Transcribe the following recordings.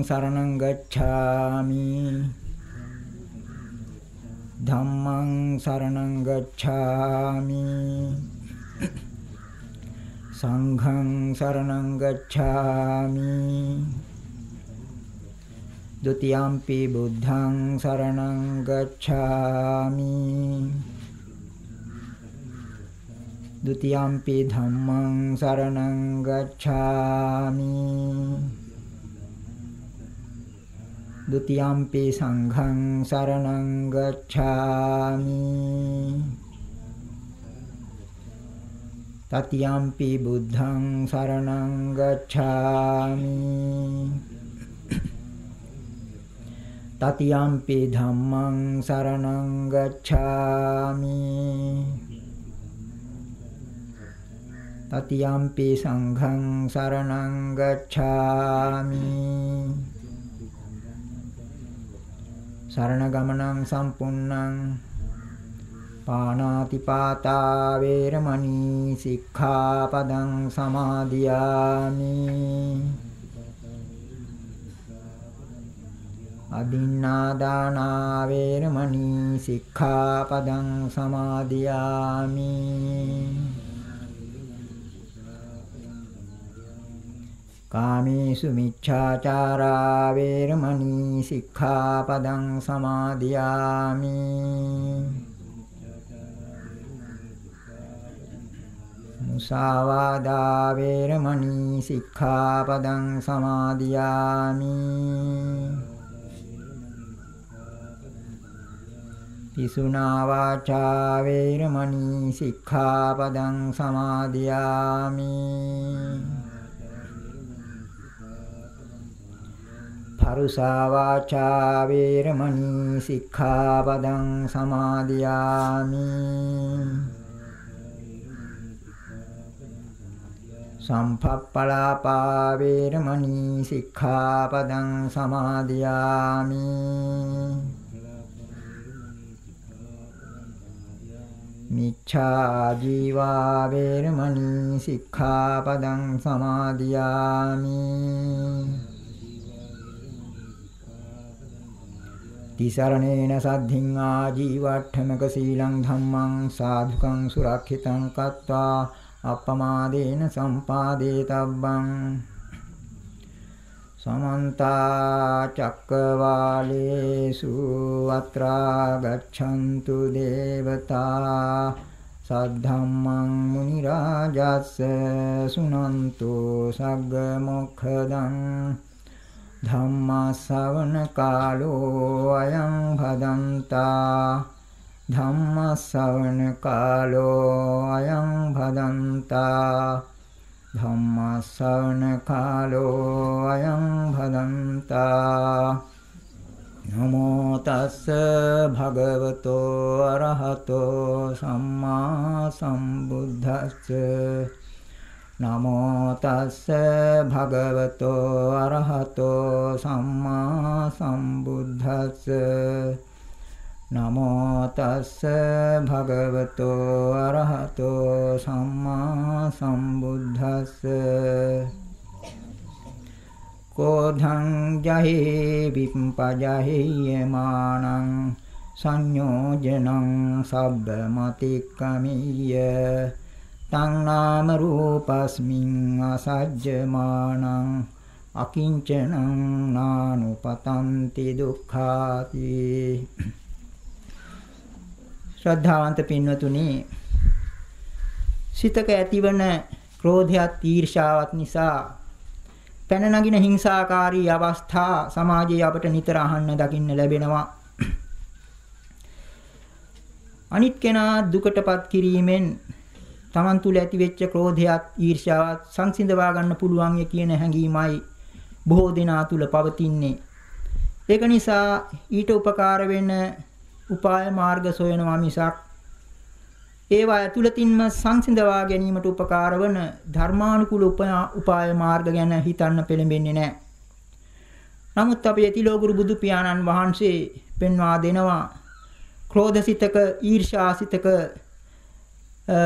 शरणं गच्छामि धम्मं शरणं गच्छामि संघं शरणं गच्छामि द्वितीयंपि बुद्धं शरणं गच्छामि द्वितीयंपि धम्मं शरणं गच्छामि द्वितीयंपि संघं शरणं गच्छामि तृतीयंपि बुद्धं शरणं गच्छामि तृतीयंपि धम्मं शरणं गच्छामि तृतीयंपि संघं शरणं गच्छामि शरणगमनं सम्पूर्णं पाणातिपाता वेरमणि सिक्खापदं समादियामि अदिन्नादाना वेरमणि सिक्खापदं समादियामि कामेषु मिच्छाचारा वेरमणि सिक्खापदं समादियामि मुसावादा वेरमणि सिक्खापदं समादियामि पिसुना वाचा वेरमणि सिक्खापदं समादियामि परुषा वाचा वेरमणि सिक्खापदं समादियामि संफप्पलापा वेरमणि सिक्खापदं समादियामि मिच्छा जीवा वेरमणि सिक्खापदं समादियामि तिसरणेन सद्धिं आजीवट्ठमक शीलं धम्मं साधुकं सुरक्षितं कृत्वा अपमादेन सम्पादेतव्यं समन्ता चक्रवालेषु अत्रा गच्छन्तु देवता सद्धम्मं मुनिराजस्य शृण्वन्तु सग्गमोक्षदं धम्मश्रवणकालो अयं भदन्ता धम्मश्रवणकालो अयं भदन्ता धम्मश्रवणकालो अयं भदन्ता नमो तस्स भगवतो अरहतो सम्मा सम्बुद्धस्स नमो तस्स भगवतो अरहतो सम्मा सम्बुद्धस्स नमो तस्स भगवतो अरहतो सम्मा सम्बुद्धस्स कोधं जहि विपजह्यमानं संयोजनं सब्बमतिक्रमीय तं नाम रूपस्मिन् असज्जमानं अकिंचनं नानुपतन्ति दुःखाति ශ්‍රද්ධාවන්ත පින්වතුනි සිතක ඇතිවන ක්‍රෝධයත් ඊර්ෂාවත් නිසා පැන නගින හිංසාකාරී අවස්ථා සමාජයේ අපට නිතර අහන්න දකින්න ලැබෙනවා අනිත් කෙනා දුකටපත් කිරීමෙන් තමන් තුළ ඇතිවෙච්ච ක්‍රෝධයත් ඊර්ෂාවත් සංසිඳවා ගන්න පුළුවන් කියන හැඟීමයි බොහෝ දෙනා තුළ පවතින්නේ ඒක නිසා ඊට උපකාර වෙන උපාය මාර්ග සොයනවා මිසක් ඒවා ඇතුළතින්ම සංසිඳවා ගැනීමට උපකාර වන ධර්මානුකූල උපාය මාර්ග ගැන හිතන්න පෙළඹෙන්නේ නැහැ. නමුත් අපේ යතිලෝගුරු බුදු පියාණන් වහන්සේ පෙන්වා දෙනවා ක්‍රෝධසිතක ඊර්ෂාසිතක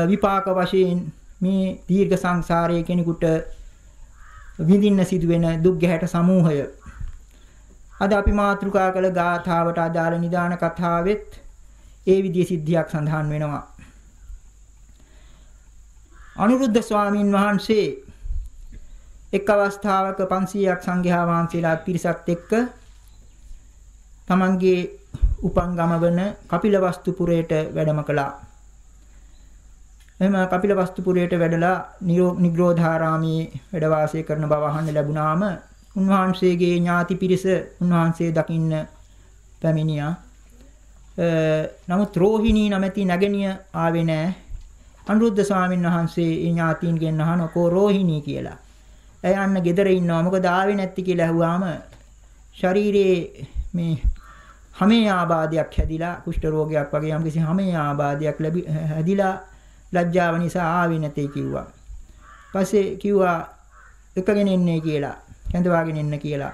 විපාක වශයෙන් මේ දීර්ඝ සංසාරයේ කෙනෙකුට විඳින්න සිදුවෙන දුක් ගැහැට සමූහය අද අපි මාතෘකා කළ ගාථාවට අදාළ නිදාන කතාවෙත් ඒ විදිහේ සිද්ධියක් සඳහන් වෙනවා. අනුරුද්ධ ස්වාමීන් වහන්සේ එක් අවස්ථාවක 500ක් සංඝයා වහන්සේලා පිරිසක් එක්ක තමන්ගේ උපංගම වන කපිලවස්තුපුරයට වැඩම කළා. එහම කපිලවස්තුපුරයට වැඩලා නිග්‍රෝධාරාමේ වැඩ වාසය කරන බව අහන්න ලැබුණාම උන්වහන්සේගේ ඥාති පිරිස උන්වහන්සේ දකින්න පැමිණියා. නමුත් රෝහිණී නැමැති නැගණිය ආවේ නැහැ. අනුරුද්ධ ස්වාමීන් වහන්සේ ඒ ඥාතීන්ගෙන් අහන කෝ රෝහිණී කියලා. එය අන්න ගෙදර ඉන්නවා. මොකද ආවේ නැති කියලා ඇහුවාම ශරීරයේ මේ හැමේ ආබාධයක් හැදිලා කුෂ්ඨ රෝගයක් වගේ යම්කිසි හැමේ ආබාධයක් හැදිලා ලැජ්ජාව නිසා ආවේ නැtei කිව්වා. පස්සේ කිව්වා එකගෙන එන්නේ කියලා. කැඳවාගෙන එන්න කියලා.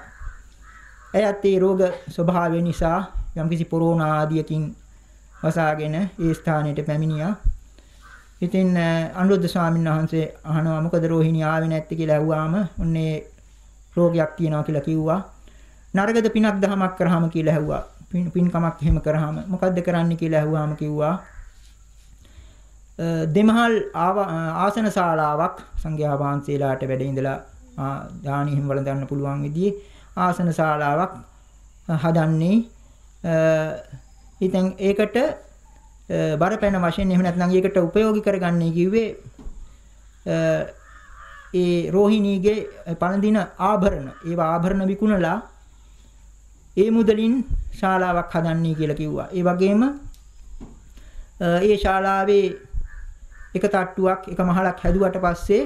එයත් ඒ රෝග ස්වභාවය නිසා යම්කිසි කොරෝනා ආදියකින් වසාගෙන ඒ ස්ථානෙට පැමිණියා. ඉතින් අනුරුද්ධ ස්වාමීන් වහන්සේ අහනවා මොකද රෝහිණී ආවේ නැත්තේ කියලා ඇහුවාම ඔන්නේ රෝගයක් තියෙනවා කියලා කිව්වා. නරකද පිනක් දහමක් කරාම කියලා ඇහුවා. පින්කමක් එහෙම කරාම මොකද්ද කරන්න කියලා ඇහුවාම කිව්වා දෙමහල් ආසන ශාලාවක් සංඝයා වහන්සේලාට වැඩ ඉඳලා දානි හිම වළඳන්න පුළුවන් විදිහේ ආසන ශාලාවක් හදන්නේ. ඉතින් ඒකට බරපැන වශයෙන් එහෙම නැත්නම් ඒකට ප්‍රයෝගික කරගන්නේ කිව්වේ ඒ රෝහිණීගේ පළඳින ආභරණ ඒවා ආභරණ විකුණලා ඒ මුදලින් ශාලාවක් හදන්නේ කියලා කිව්වා. ඒ වගේම ඒ ශාලාවේ එක තට්ටුවක් එක මහලක් හැදුවට පස්සේ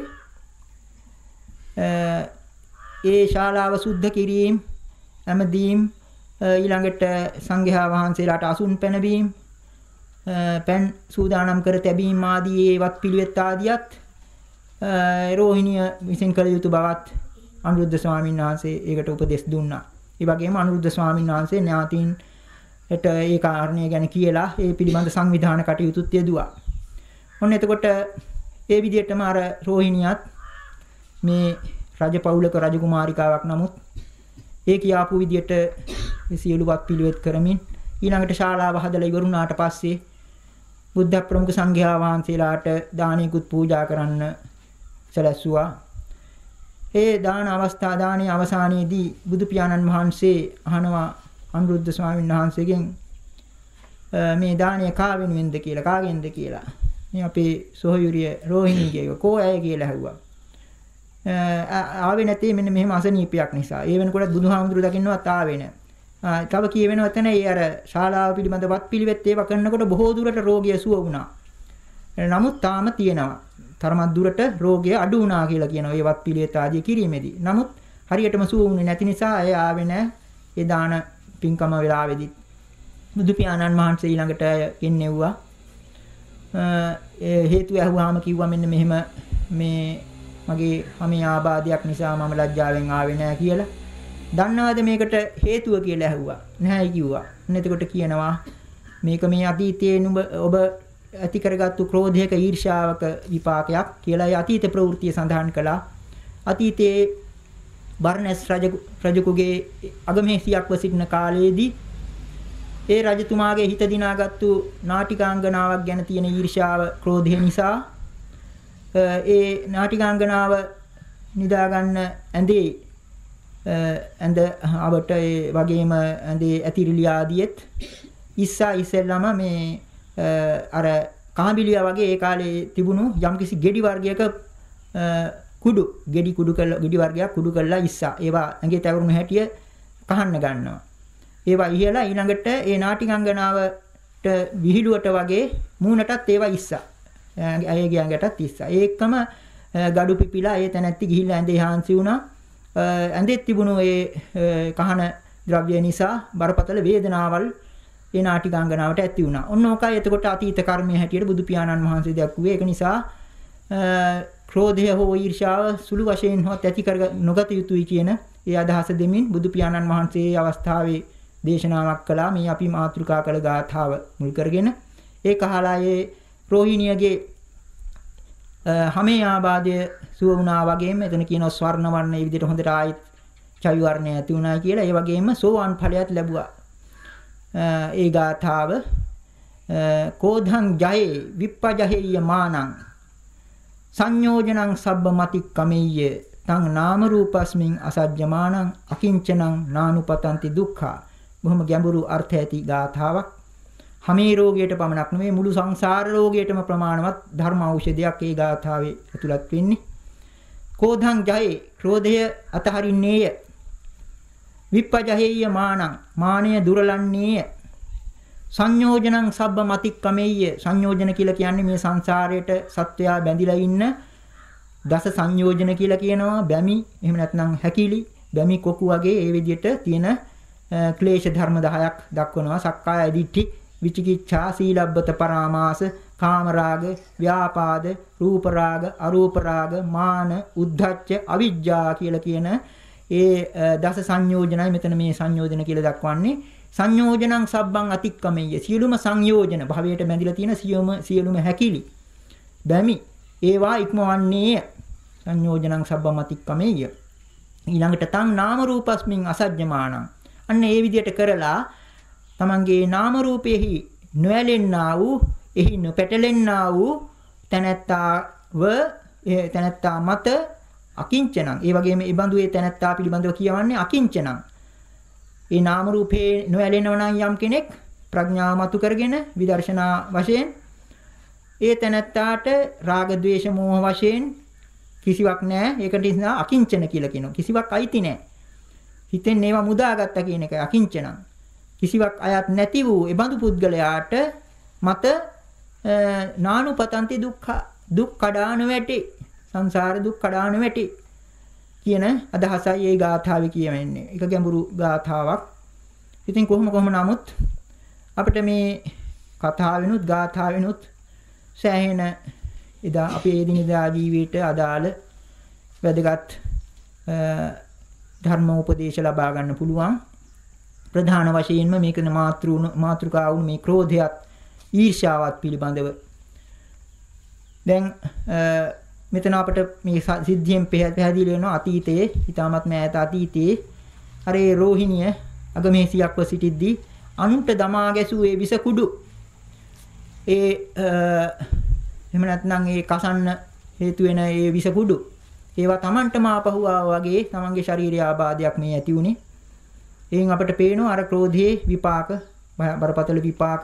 ඒ ශාලාව සුද්ධ කිරීම හැමදීම් ඊළඟට සංඝයා වහන්සේලාට අසුන් පැනවීම පෙන් සූදානම් කර තැබීම ආදී ඒවත් පිළිවෙත් ආදියත් රෝහිණිය විසින් කළ යුතු බවත් අනුරුද්ධ ස්වාමීන් වහන්සේ ඒකට උපදෙස් දුන්නා. ඒ වගේම අනුරුද්ධ ස්වාමීන් වහන්සේ ඥාතීන්ට ඒ කාරණේ ගැන කියලා ඒ පිළිබඳ සංවිධාන කටයුතුත් යෙදුවා. ඔන්න එතකොට ඒ විදිහටම අර රෝහිණියත් මේ රජපෞලක රජකුමාරිකාවක් නමුත් ඒ කියාපු විදිහට සියලුවත් පිළිවෙත් කරමින් ඊළඟට ශාලාව හදලා ඉවරුණාට පස්සේ බුද්ධ ප්‍රමුඛ සංඝයා වහන්සේලාට දානීකුත් පූජා කරන්න සැලැස්සුවා. ඒ දානීය අවසානයේදී බුදු පියාණන් වහන්සේ අහනවා අනුරුද්ධ ස්වාමීන් වහන්සේගෙන් මේ දානීය කා වෙනුවෙන්ද කියලා කාගෙන්ද කියලා. මේ අපේ සොහොයුරිය රෝහිණීගේ කෝ අය කියලා ඇහුවා. ආවේ නැtei මෙන්න මෙහෙම අසනීපයක් නිසා. ඒ වෙනකොට බුදුහාමුදුරු දකින්නවත් ආවේ නැහැ. තව කියවෙනවා එතන ඒ අර ශාලාව පිළිබඳ වත් පිළිවෙත් ඒවා කරනකොට බොහෝ දුරට රෝගිය සුව වුණා. නමුත් තාම තියෙනවා. තරමක් දුරට රෝගය අඩු වුණා කියලා කියනවා. ඒ වත් පිළිවෙත් ආදී කිරීමේදී. නමුත් හරියටම සුව වුණේ නැති නිසා අය ආවේ නැහැ. ඒ දාන පින්කම වෙලාවේදී බුදු පියාණන් වහන්සේ ඊළඟට ගෙන්නෙව්වා. හේතුව ඇහුවාම කිව්වා මෙන්න මෙහෙම මේ මගේ හැමී ආබාධයක් නිසා මම ලැජ්ජාවෙන් ආවේ නැහැ කියලා. දන්නවද මේකට හේතුව කියලා ඇහුවා. නැහැ කිව්වා. එතකොට කියනවා මේක මේ අතීතයේ ඔබ ඇති කරගත්තු ක්‍රෝධයක ඊර්ෂාවක විපාකයක් කියලා ඒ අතීත ප්‍රවෘත්තිය සඳහන් කළා. අතීතයේ බර්ණස් රජකුගේ අගමේසියක්ව සිටින කාලයේදී ඒ රජතුමාගේ හිත දිනාගත්තු නාටිකාංගනාවක් ගැන තියෙන ඊර්ෂාව ක්‍රෝධය නිසා ඒ නාටිකාංගනාව නිදාගන්න ඇඳේ ඇඳ අවට ඒ වගේම ඇඳේ ඇතිරිලි ආදියෙත් ඉස්සෙල්ලාම මේ අර කාඹිලියා වගේ ඒ කාලේ තිබුණු යම්කිසි ගෙඩි වර්ගයක ගෙඩි වර්ගයක් කුඩු කරලා ඉස්සා ඒවා ඇඟේ තවරුණු හැටිය කහන්න ගන්නවා. ඒවා ඉහලා ඊළඟට ඒ නාටිකාංගනාවට විහිළුවට වගේ මූණටත් ඒවා ඉස්සා. ඇයගේ ඇඟටත් ඉස්සා. ඒකම gadu පිපිලා ඒ තැනැත්ති ගිහිල්ලා ඇඳේ හාන්සි වුණා. ඇඳෙත් තිබුණු ඒ කහන ද්‍රව්‍ය නිසා බරපතල වේදනාවල් ඒ නාටිකාංගනාවට ඇති වුණා. ඔන්න ඕකයි එතකොට අතීත කර්මයේ හැටියට බුදු පියාණන් වහන්සේ දැක්ුවේ. ඒක නිසා ක්‍රෝධය හෝ ඊර්ෂාව සුළු වශයෙන් හොත් ඇති කර නොගත යුතුයි කියන ඒ අදහස දෙමින් බුදු පියාණන් වහන්සේ අවස්ථාවේ දේශනාවක් කළා. මේ අපි මාතෘකා කළ ගාථාව මුල් කරගෙන ඒ කහලායේ රෝහිණියගේ හැමේ ආබාධය සුව වුණා වගේම එතන කියනවා ස්වර්ණ වර්ණ මේ විදිහට හොඳට ආයෙත් චවි වර්ණය ඇති වුණා කියලා. ඒ වගේම සෝවාන් ඵලයක් ලැබුවා. ඒ ගාථාව කෝධං ජයේ විප්පජහෙය්‍ය මානං සංයෝජනං සබ්බ මතික්කමෙය්‍ය තං නාම රූපස්මින් අසජ්ජමානං අකිංචනං නානුපතන්ති දුක්ඛා. බොහොම ගැඹුරු අර්ථ ඇති ගාථාවක්. හැමේ රෝගයට පමණක් නෙමෙයි මුළු සංසාර රෝගයටම ප්‍රමාණවත් ධර්ම ඖෂධයක් ඒ ගාථාවේ ඇතුළත් වෙන්නේ. කෝධං ජයේ ක්‍රෝධය අතහරින්නේය. විප්පජහෙය්‍ය මානං මානය දුරලන්නේය. සංයෝජනං සබ්බ මතික්කමෙය්‍ය සංයෝජන කියලා කියන්නේ මේ සංසාරයට සත්වයා බැඳිලා ඉන්න දස සංයෝජන කියලා කියනවා. බැමි එහෙම නැත්නම් හැකිලි බැමි කොකු වගේ ඒ විදිහට තියෙන ක්ලේශ ධර්ම 10ක් දක්වනවා. සක්කාය දිට්ඨි, විචිකිච්ඡා, සීලබ්බත පරාමාස, කාමරාග, ව්‍යාපාද, රූපරාග, අරූපරාග, මාන, උද්ධච්ච, අවිජ්ජා කියලා කියන ඒ දස සංයෝජනයි මෙතන මේ සංයෝජන කියලා දක්වන්නේ. සංයෝජනං සබ්බං අතික්කමෙය්‍ය සියලුම සංයෝජන භවයට බැඳිලා තියෙන සියලුම හැකිලි බැමි ඒවා ඉක්මවන්නේ. සංයෝජනං සබ්බං අතික්කමෙය්‍ය. ඊළඟට තං නාම රූපස්මින් අසජ්ජමානං අන්න ඒ විදිහට කරලා තමන්ගේ නාම රූපෙහි නොඇලෙන්නා වූ එහි නොපැටලෙන්නා වූ තැනැත්තා මත අකිංචනං. ඒ වගේම ඒ බඳු ඒ තැනැත්තා පිළිබඳව කියවන්නේ අකිංචනං. ඒ නාම රූපේ නොඇලෙනව නම් යම් කෙනෙක් ප්‍රඥාව මතු කරගෙන විදර්ශනා වශයෙන් ඒ තැනැත්තාට රාග ద్వේෂ මෝහ වශයෙන් කිසිවක් නැහැ. ඒකට නිසා අකිංචන කියලා කියනවා. කිසිවක් අයිති නැහැ. හිතෙන් ඒවා මුදාගත්තා කියන එකයි අකිංචනං. කිසිවක් අයත් නැති වූ ඒ බඳු පුද්ගලයාට මත නානුපතන්ති දුක්ඛ දුක් කඩාන වැටේ. සංසාර දුක් කඩාන වැටේ කියන අදහසයි මේ ගාථාවේ කියවෙන්නේ. ඒක ගැඹුරු ගාථාවක්. ඉතින් කොහොම නමුත් අපිට මේ කතාවෙනුත් ගාථාවෙනුත් සෑහෙන එදා අපේ එදිනෙදා ජීවිතයට අදාළ වැදගත් ධර්ම උපදේශ ලබා ගන්න පුළුවන්. ප්‍රධාන වශයෙන්ම මේක මාතෘකාව වුණු මේ ක්‍රෝධයත් ඊර්ෂ්‍යාවත් පිළිබඳව. දැන් මෙතන අපිට මේ සිද්ධියෙන් පැහැදිලි වෙනවා අතීතයේ ඊටමත් මෑත අතීතයේ අර ඒ රෝහිණිය අගමේසියක්ව සිටිද්දී අනුන්ට දමා ගැසූ ඒ විස කුඩු එහෙම නැත්නම් ඒ කසන්න හේතු වෙන ඒ විස කුඩු ඒවා Tamanටම ආපහු වගේ Tamanගේ ශාරීරික ආබාධයක් මේ ඇති උනේ. එයින් අපිට පේනවා අර ක්‍රෝධයේ විපාක බරපතල විපාක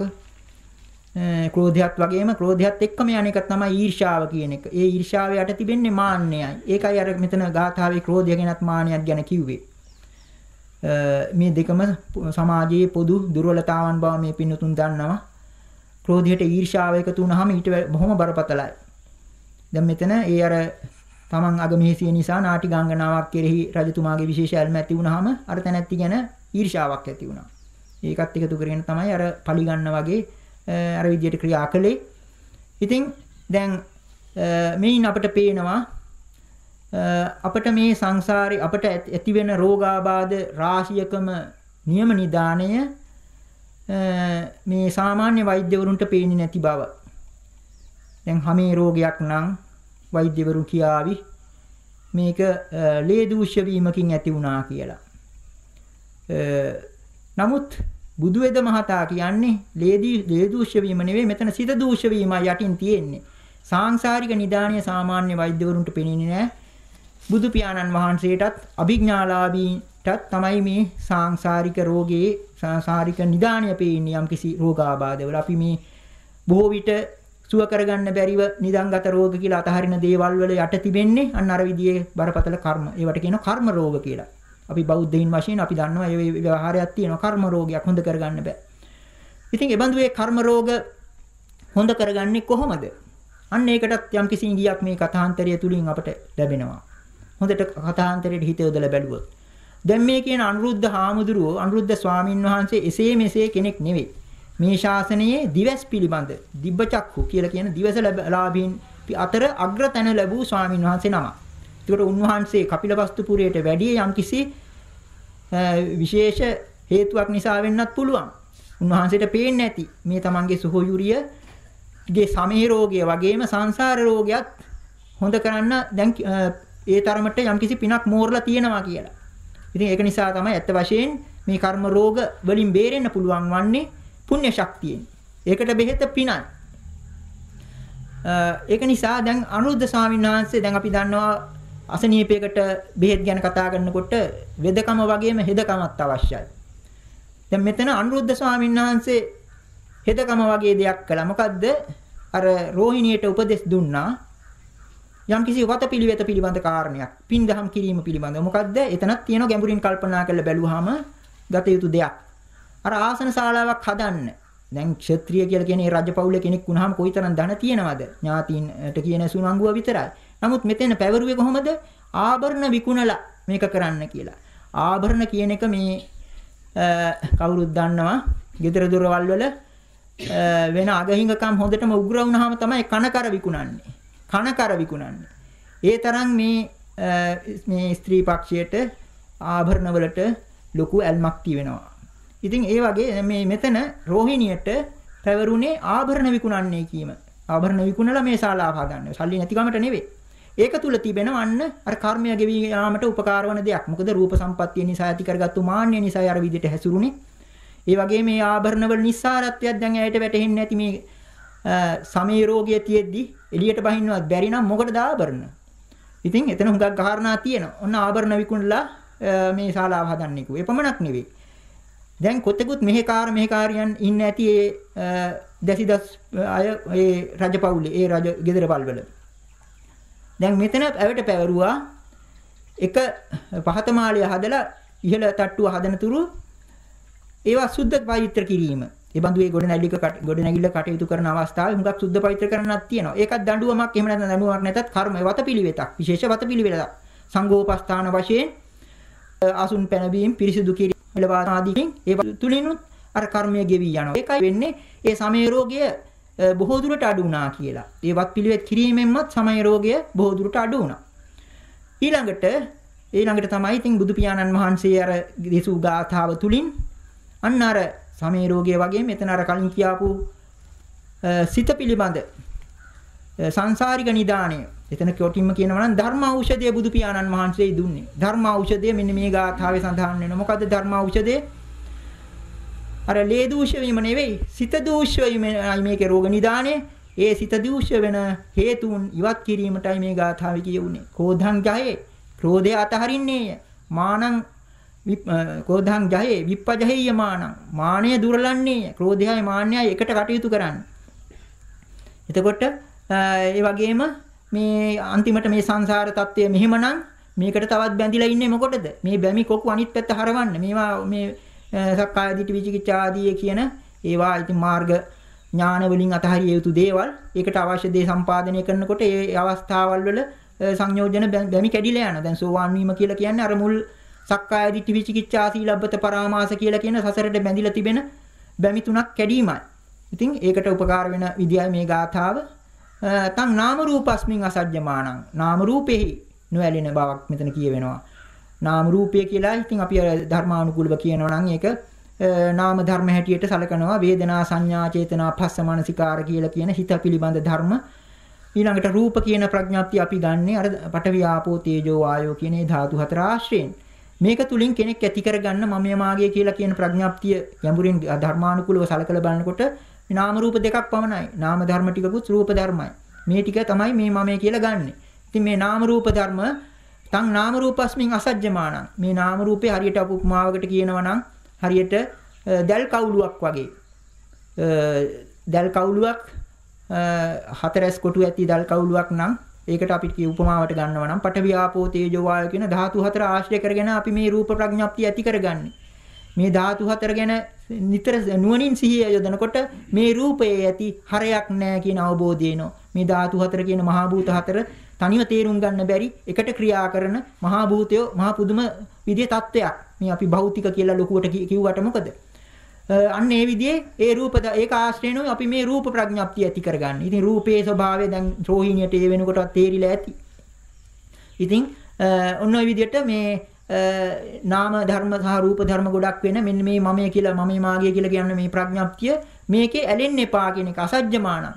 ක්‍රෝධයත් වගේම ක්‍රෝධයත් එක්කම යන එක තමයි ඊර්ෂාව කියන එක. ඒ ඊර්ෂාව යට තිබෙන්නේ මාන්නයයි. ඒකයි අර මෙතන ගාථාවේ ක්‍රෝධය ගැනත් මාන්නයත් ගැන කිව්වේ. මේ දෙකම සමාජයේ පොදු දුර්වලතාවන් බව මේ පින්නතුන් දන්නවා. ක්‍රෝධයට ඊර්ෂාව එකතු වුනහම ඊට බොහොම බරපතලයි. දැන් මෙතන ඒ අර තමන් අගමේසිය නිසා නාටි ගංගනාවක් කෙරෙහි රජතුමාගේ විශේෂ ඇල්ම ඇති වුනහම අර තැනැත්ති ගැන ඊර්ෂාවක් ඇති වුණා. ඒකත් එකතු කරගෙන තමයි අර පලි ගන්න වගේ අර විදියට ක්‍රියා කළේ. ඉතින් දැන් මේන් අපිට පේනවා අපිට මේ සංසාරේ අපිට ඇති වෙන රෝගාබාධ රාශියකම නියම නිදාණය මේ සාමාන්‍ය වෛද්‍යවරුන්ට පේන්නේ නැති බව. දැන් හැමේ රෝගයක් නම් වෛද්‍යවරු කියාවි මේක ලේ දූෂ්‍ය වීමකින් ඇති වුණා කියලා. නමුත් බුදු වෙද මහතා කියන්නේ ලේ දූෂ්‍ය වීම නෙවෙයි මෙතන සිත දූෂ්‍ය වීමයි යටින් තියෙන්නේ. සාංශාරික නිදාණය සාමාන්‍ය වෛද්‍යවරුන්ට පෙනෙන්නේ නැහැ. බුදු පියාණන් වහන්සේටත් අභිඥාලාභීටත් තමයි මේ සාංශාරික රෝගයේ සාංශාරික නිදාණය පෙන්නේ යම්කිසි රෝගාබාධවල. අපි මේ බොහෝ විට සුව කරගන්න බැරිව නිදන්ගත රෝග කියලා අතහරින දේවල් වල යට තිබෙන්නේ අන්න අර විදිහේ බරපතල කර්ම. ඒවට කියනවා කර්ම රෝග කියලා. අපි බෞද්ධයින් වශයෙන් අපි දන්නවා ඒ ව්‍යවහාරයක් තියෙනවා කර්ම රෝගයක් හොඳ කරගන්න බෑ. ඉතින් ඒ බඳු ඒ කර්ම රෝග හොඳ කරගන්නේ කොහොමද? අන්න ඒකටත් යම් කිසි ඉඟියක් මේ කථාන්තරය තුලින් අපට ලැබෙනවා. හොඳට කථාන්තරයට හිත යොදලා බැලුවොත්. දැන් මේ කියන අනුරුද්ධ හාමුදුරුවෝ අනුරුද්ධ ස්වාමින් වහන්සේ එසේ මෙසේ කෙනෙක් නෙවෙයි. මේ ශාසනයේ දිවස් පිළිබඳ දිබ්බචක්ඛු කියලා කියන දිවස ලාභීන් අතර අග්‍රතැන ලැබූ ස්වාමින් වහන්සේ නමක්. ඒකට උන්වහන්සේ කපිලවස්තු පුරයට වැඩි යම්කිසි විශේෂ හේතුවක් නිසා වෙන්නත් පුළුවන්. උන්වහන්සේට පේන්නේ නැති මේ තමන්ගේ සොහොයුරියගේ සමේ රෝගය වගේම සංසාර රෝගයත් හොඳ කරන්න දැන් ඒ තරමට යම්කිසි පිනක් මෝරලා තියෙනවා කියලා. ඉතින් ඒක නිසා තමයි ඇත්ත වශයෙන් මේ කර්ම රෝග වලින් බේරෙන්න පුළුවන් වන්නේ පුණ්‍ය ශක්තියෙන්. ඒකට බෙහෙත පිනයි. ඒක නිසා දැන් අනුරුද්ධ ස්වාමීන් වහන්සේ දැන් අපි දන්නවා අසනීපයකට බෙහෙත් ගැන කතා කරනකොට වෙදකම වගේම හෙදකමත් අවශ්‍යයි. දැන් මෙතන අනුරුද්ධ ස්වාමීන් වහන්සේ හෙදකම වගේ දෙයක් කළා. මොකද්ද? අර රෝහිණියට උපදෙස් දුන්නා. යම්කිසි වතපිළිවෙත පිළිබඳ කාරණයක්. පින්දහම් කිරීම පිළිබඳව. මොකද්ද? එතනක් තියෙන ගැඹුරින් කල්පනා කරලා බැලුවාම ගත යුතු දෙයක්. අර ආසන ශාලාවක් හදන්න. දැන් ක්ෂත්‍රිය කියලා කියන්නේ රජපෞලේ කෙනෙක් වුණාම කොයිතරම් ධන තියෙනවද? ඥාතීන්ට කියන සුණංගුව විතරයි. නමුත් මෙතන පැවරුවේ කොහොමද? ආභරණ විකුණලා මේක කරන්න කියලා. ආභරණ කියන එක මේ කවුරුත් දන්නවා. ගෙදර දොරවල් වල වෙන අගහිඟකම් හොඳටම උග්‍ර වුණාම තමයි කනකර විකුණන්නේ. කනකර විකුණන්නේ. ඒ තරම් මේ ස්ත්‍රී පක්ෂයට ආභරණ වලට ලොකු ඇල්මක් තියෙනවා. ඉතින් ඒ වගේ මේ මෙතන රෝහිණියට පැවරුනේ ආභරණ විකුණන්නේ කීම. ආභරණ විකුණලා මේ ශාලාව හදන්නේ. සල්ලි නැති කමට නෙවෙයි. ඒක තුල තිබෙනවන්න අර කර්මය ගෙවි යාමට උපකාර වන දෙයක්. මොකද රූප සම්පත්තිය නිසා ඇති කරගත්තු මාන්නය නිසා අර විදිහට හැසිරුනේ. ඒ වගේ මේ ආභරණ වල නිස්සාරත්වයක් දැන් ඇයට වැටහෙන්නේ නැති මේ සමේ රෝගය තියෙද්දි එළියට බහින්නවත් බැරි නම් මොකටද ආභරණ? ඉතින් එතන හුඟක් කාරණා තියෙනවා. ඔන්න ආභරණ විකුණලා මේ ශාලාව හදන්නේ කිව්වේ. එපමණක් නෙවෙයි. දැන් කොතෙකුත් මෙහෙකාරියන් ඉන්නේ ඇති ඒ දැසිදස් අය ඒ රජපෞලේ ඒ රජ ගෙදරවල් වල. දැන් මෙතන ඇවට පැවරුවා එක පහතමාලිය හදලා ඉහළ තට්ටුව හදන තුරු ඒවා සුද්ධ පවිත්‍ර කිරීම. ඒ බඳු ඒ ගොඩනැගිල්ල කටයුතු කරන අවස්ථාවේ හුඟක් සුද්ධ පවිත්‍ර කරන්නක් තියෙනවා. ඒකත් දඬුවමක් එහෙම නැත්නම් දඬුවමක් නැතත් කර්ම වතපිළිවෙතක්. විශේෂ වතපිළිවෙලක්. සංඝෝපස්ථාන වශයෙන් අසුන් පැනවීම පිරිසිදු කිරීම එළවා ආදීකින් ඒ තුලිනුත් අර කර්මය ගෙවි යනවා. ඒකයි වෙන්නේ ඒ සමය රෝගය බොහෝ දුරට අඩු වුණා කියලා. ඒ වත් පිළිවෙත් කිරීමෙන්මත් සමය රෝගය බොහෝ දුරට අඩු වුණා. ඊළඟට තමයි ඉතින් බුදු පියාණන් වහන්සේ අර දේශු ගාථාව තුලින් අන්න අර සමය රෝගය වගේ මෙතන අර කලින් කියාපු සිත පිළිබඳ සංසාරික නිදාණය. එතන කොටින්ම කියනවා නම් ධර්ම ඖෂධය බුදු පියාණන් වහන්සේ දුන්නේ. ධර්ම ඖෂධය මෙන්න මේ ගාථාවේ සඳහන් වෙනවා. මොකද්ද ධර්ම ඖෂධය? අර ලේ දූෂ්‍ය වීම නෙවෙයි, සිත දූෂ්‍ය වීමයි මේකේ රෝග නිදාණය. ඒ සිත දූෂ්‍ය වෙන හේතුන් ඉවත් කිරීමටයි මේ ගාථාවේ කියුනේ. කෝධං ජහේ, ක්‍රෝධය අතහරින්නේය. මානං කෝධං ජහේ, විප්පජහේය මානං. මානය දුරලන්නේය. ක්‍රෝධයයි මාන්නයයි එකට කටයුතු කරන්න. එතකොට ඒ වගේම මේ අන්තිමට මේ සංසාර තත්ත්වය මෙහෙමනම් මේකට තවත් බැඳිලා ඉන්නේ මොකටද? මේ බැමි කොක්ක අනිත් පැත්ත හරවන්න. මේවා මේ සක්කාය දිට්ඨි විචිකිච්ඡා ආදී කියන ඒවා ඉතින් මාර්ග ඥාන වලින් අතහරිය යුතු දේවල්. ඒකට අවශ්‍ය දේ සම්පාදනය කරනකොට ඒ අවස්ථාවල් වල සංයෝජන බැමි කැඩිලා යනවා. දැන් සෝවාන් වීම කියලා කියන්නේ අර මුල් සක්කාය දිට්ඨි විචිකිච්ඡා සීලබ්බත පරාමාස කියලා කියන සසරට බැඳිලා තිබෙන බැමි තුනක් කැඩීමයි. ඉතින් ඒකට උපකාර වෙන විදියයි මේ ගාථාව. තං නාම රූපස්මින් අසජ්ජමානං. නාම රූපෙහි නොඇලෙන බවක් මෙතන කියවෙනවා. නාම රූපය කියලා ඉතින් අපි ධර්මානුකූලව කියනවා නම් ඒක නාම ධර්ම හැටියට සලකනවා. වේදනා සංඥා චේතනා පස්ස මනසිකාර කියලා කියන හිත පිළිබඳ ධර්ම. ඊළඟට රූප කියන ප්‍රඥාප්තිය අපි ගන්නේ අර පඨවි ආපෝ තේජෝ වායෝ කියන මේ ධාතු හතර ආශ්‍රයෙන්. මේක තුලින් කෙනෙක් ඇති කරගන්න මමය මාගේ කියලා කියන ප්‍රඥාප්තිය යඹුරින් ධර්මානුකූලව සලකලා බලනකොට නාම රූප දෙකක් පමණයි. නාම ධර්ම ටිකකුත් රූප ධර්මයි. මේ ටික තමයි මේ මමය කියලා ගන්නෙ. ඉතින් මේ නාම රූප ධර්ම තං නාම රූපස්මින් අසජ්ජමානං. මේ නාම රූපේ හරියට උපමාවකට කියනවා නම් හරියට දැල් කවුලුවක් වගේ. දැල් කවුලුවක් හතරස් කොටු ඇති දැල් කවුලුවක් නම් ඒකට අපි කිය උපමාවට ගන්නවා නම් පඨවි ආපෝ තේජෝ වායෝ කියන ධාතු හතර ආශ්‍රය කරගෙන අපි මේ රූප ප්‍රඥප්තිය ඇති කරගන්නේ. මේ ධාතු හතර ගැන නිතර නුවණින් සිහිය යොදනකොට මේ රූපයේ ඇති හරයක් නැහැ කියන අවබෝධය එනවා. මේ ධාතු හතර කියන මහා භූත හතර තනිව තේරුම් ගන්න බැරි එකට ක්‍රියා කරන මහා භූතයෝ මහා පුදුම විදිහේ තත්වයක්. මේ අපි භෞතික කියලා ලොකුවට කිව්වට මොකද? අන්න ඒ විදිහේ ඒ රූප ඒක ආශ්‍රේණුයි අපි මේ රූප ප්‍රඥප්තිය ඇති කරගන්නේ. ඉතින් රූපයේ ස්වභාවය දැන් රෝහිණියට ඒ වෙනකොටත් තේරිලා ඇති. ඉතින් ඔන්න ඔය විදිහට මේ නාම ධර්ම සහ රූප ධර්ම ගොඩක් වෙන මෙන්න මේ මමය කියලා මමේ මාගේ කියලා කියන්නේ මේ ප්‍රඥප්තිය මේකේ ඇලෙන්න එපා කියන එක අසජ්ජමානං.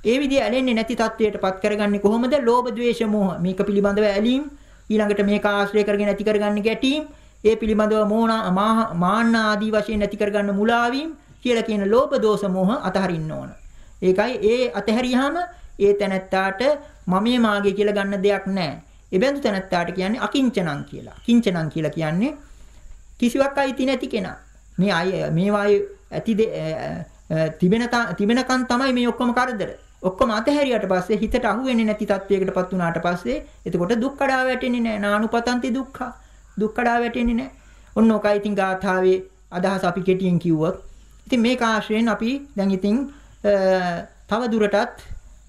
ඒ විදිහ ඇලෙන්නේ නැති තත්වයටපත් කරගන්නේ කොහොමද? ලෝභ ද්වේෂ මෝහ මේක පිළිබඳව ඇලීම් ඊළඟට මේක ආශ්‍රය කරගෙන ඇති කරගන්නේ ගැටීම් ඒ පිළිබඳව මාන්න ආදී වශයෙන් නැති කරගන්න මුලාවීම් කියලා කියන ලෝභ දෝෂ මෝහ අතහරින්න ඕන. ඒකයි ඒ අතහැරියාම ඒ තැනැත්තාට මමයේ මාගේ කියලා ගන්න දෙයක් නැහැ. එබැඳු තැනැත්තාට කියන්නේ අකිංචනං කියලා. කිංචනං කියලා කියන්නේ කිසිවක් අයිති නැති කෙනා. මේවා ඇති තිබෙනකන් තමයි මේ ඔක්කොම කරදර. ඔක්කොම අතහැරියට පස්සේ හිතට අහු වෙන්නේ නැති තත්වයකටපත් වුණාට පස්සේ එතකොට දුක් කඩා වැටෙන්නේ නැහැ. නානුපතන්ති දුක්ඛ. දුක් කඩා වැටෙන්නේ නැහැ. ඔන්න ඔකයි ඉතින් ගාථාවේ අදහස අපි කෙටියෙන් කිව්වොත්. ඉතින් මේක ආශ්‍රයෙන් අපි දැන් ඉතින් තව දුරටත්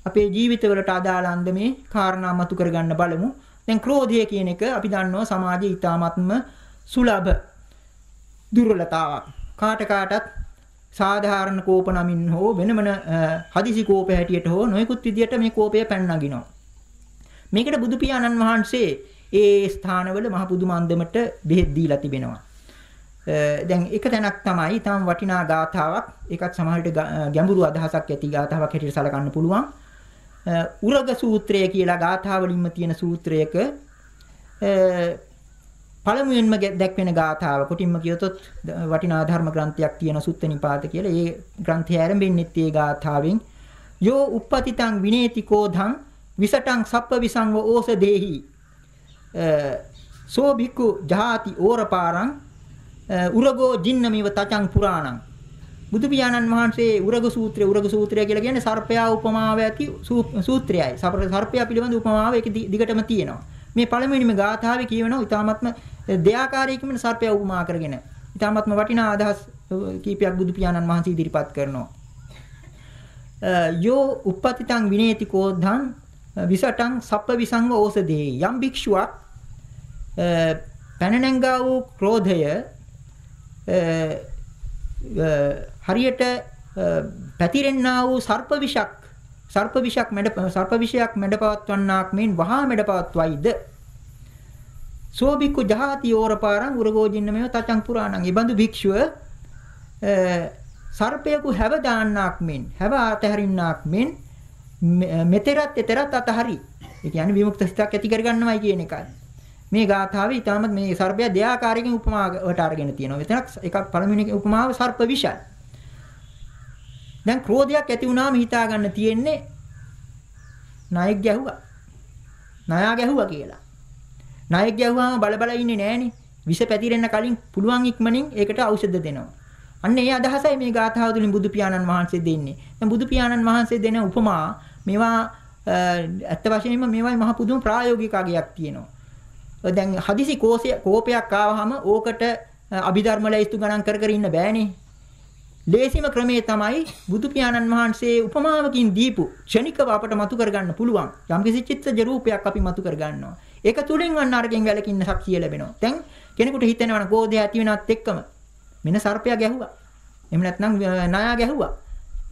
අපේ ජීවිතවලට අදාළ අන්දමේ කාරණා මතු කරගන්න බලමු. දැන් ක්‍රෝධය කියන එක අපි දන්නවා සමාජයේ ඊ타ත්ම සුලභ දුර්වලතාවක්. කාටත් සාධාරණ කෝප නමින් හෝ වෙන හදිසි කෝප හැටියට හෝ නොයෙකුත් විදියට මේ කෝපය පැන නගිනවා. මේකට බුදු පියාණන් වහන්සේ ඒ ස්ථානවල මහ පුදුම අන්දමට බෙහෙත් දීලා තිබෙනවා. දැන් එක තැනක් තමයි ඊටම වටිනා ගාථාවක්. ඒකත් සමහරවිට ගැඹුරු අදහසක් ඇති ගාථාවක් හැටියට සලකන්න පුළුවන්. උරග සූත්‍රය කියලා ගාථාවලින්ම තියෙන සූත්‍රයක පළමුවෙන්ම දැක්වෙන ගාථාව කොටින්ම කියතොත් වටිනා ධර්ම ග්‍රන්ථයක් තියෙන සුත්ත නිපාත කියලා. ඒ ග්‍රන්ථය ආරම්භෙන්නෙත් ඒ ගාථාවෙන් යෝ uppatitan විනේති කෝධං විසටං සප්ප විසංව ඕසදේහි සෝ බික්කු ජාති ඕරපාරං උරගෝ ජින්නමිව තචං පුරාණං. බුදු පියාණන් වහන්සේ උරග සූත්‍රය කියලා කියන්නේ සර්පයා උපමාව ඇති සූත්‍රයයි. සර්පයා පිළිබඳ උපමාව ඒක දිගටම තියෙනවා. මේ පළමුවෙනිම ගාථාවේ කියවෙනවා ඊ타ත්ම දෙආකාරයකින් සර්පයා උපමා කරගෙන. ඊ타ත්ම වටිනා අදහස් කීපයක් බුදු පියාණන් වහන්සේ ඉදිරිපත් කරනවා. යෝ uppatitan විනේති කෝද්ධං විසටං සප්ප විසංව ඕසදේ. යම් භික්ෂුවක් පැනනංගා වූ ක්‍රෝධය හරියට පැතිරෙන්නා වූ සර්ප විෂයක් මැඩපවත්වන්නාක් මෙන් වහා මැඩපවත්වයිද සෝබිකු ජහති ඕරපාරං උරගෝජින්නමෙව තචං පුරාණං. ඒ බඳු භික්ෂුව සර්පයකු හැව දාන්නාක් මෙන් හැව අතහරින්නාක් මෙන් මෙතරත් එතරත් අතහරි. ඒ කියන්නේ විමුක්ත සිතක් ඇති කරගන්නවයි කියන එකයි. මේ ගාථාවේ ඊටමත් මේ සර්පය දෙආකාරයකින් උපමාවට අරගෙන තියෙනවා. එතනක් එකක් පළවෙනි උපමාව සර්ප විෂයි. දැන් ක්‍රෝධයක් ඇති වුණාම හිතා ගන්න තියෙන්නේ නායක ගැහුවා. නායා ගැහුවා කියලා. නායක ගැහුවාම බල ඉන්නේ නෑනේ. විෂ පැතිරෙන්න කලින් පුළුවන් ඉක්මනින් ඒකට ඖෂධ දෙනවා. අන්න ඒ අදහසයි මේ ගාථාව තුළින් බුදු පියාණන් වහන්සේ දෙන්නේ. දැන් බුදු පියාණන් වහන්සේ දෙන උපමා මේවා ඇත්ත වශයෙන්ම මේවයි මහ පුදුම ප්‍රායෝගික අගයක් තියෙනවා. දැන් හදිසි කෝපයක් ආවහම ඕකට අභිධර්ම ලැයිස්තු ගණන් කර ඉන්න බෑනේ. ලේසිම ක්‍රමය තමයි බුදු පියාණන් වහන්සේ උපමාවකින් දීපු ක්ෂණිකව අපට මතු කරගන්න පුළුවන් යම්කිසි චිත්තජ රූපයක් අපි මතු කරගන්නවා. ඒක තුලින් වන්න අරකින් වැලකින්න ශක්තිය ලැබෙනවා. දැන් කෙනෙකුට හිතෙනවනේ කෝධය ඇති වෙනත් එක්කම මෙන්න සර්පයා ගැහුවා. එහෙම නැත්නම් නායා ගැහුවා.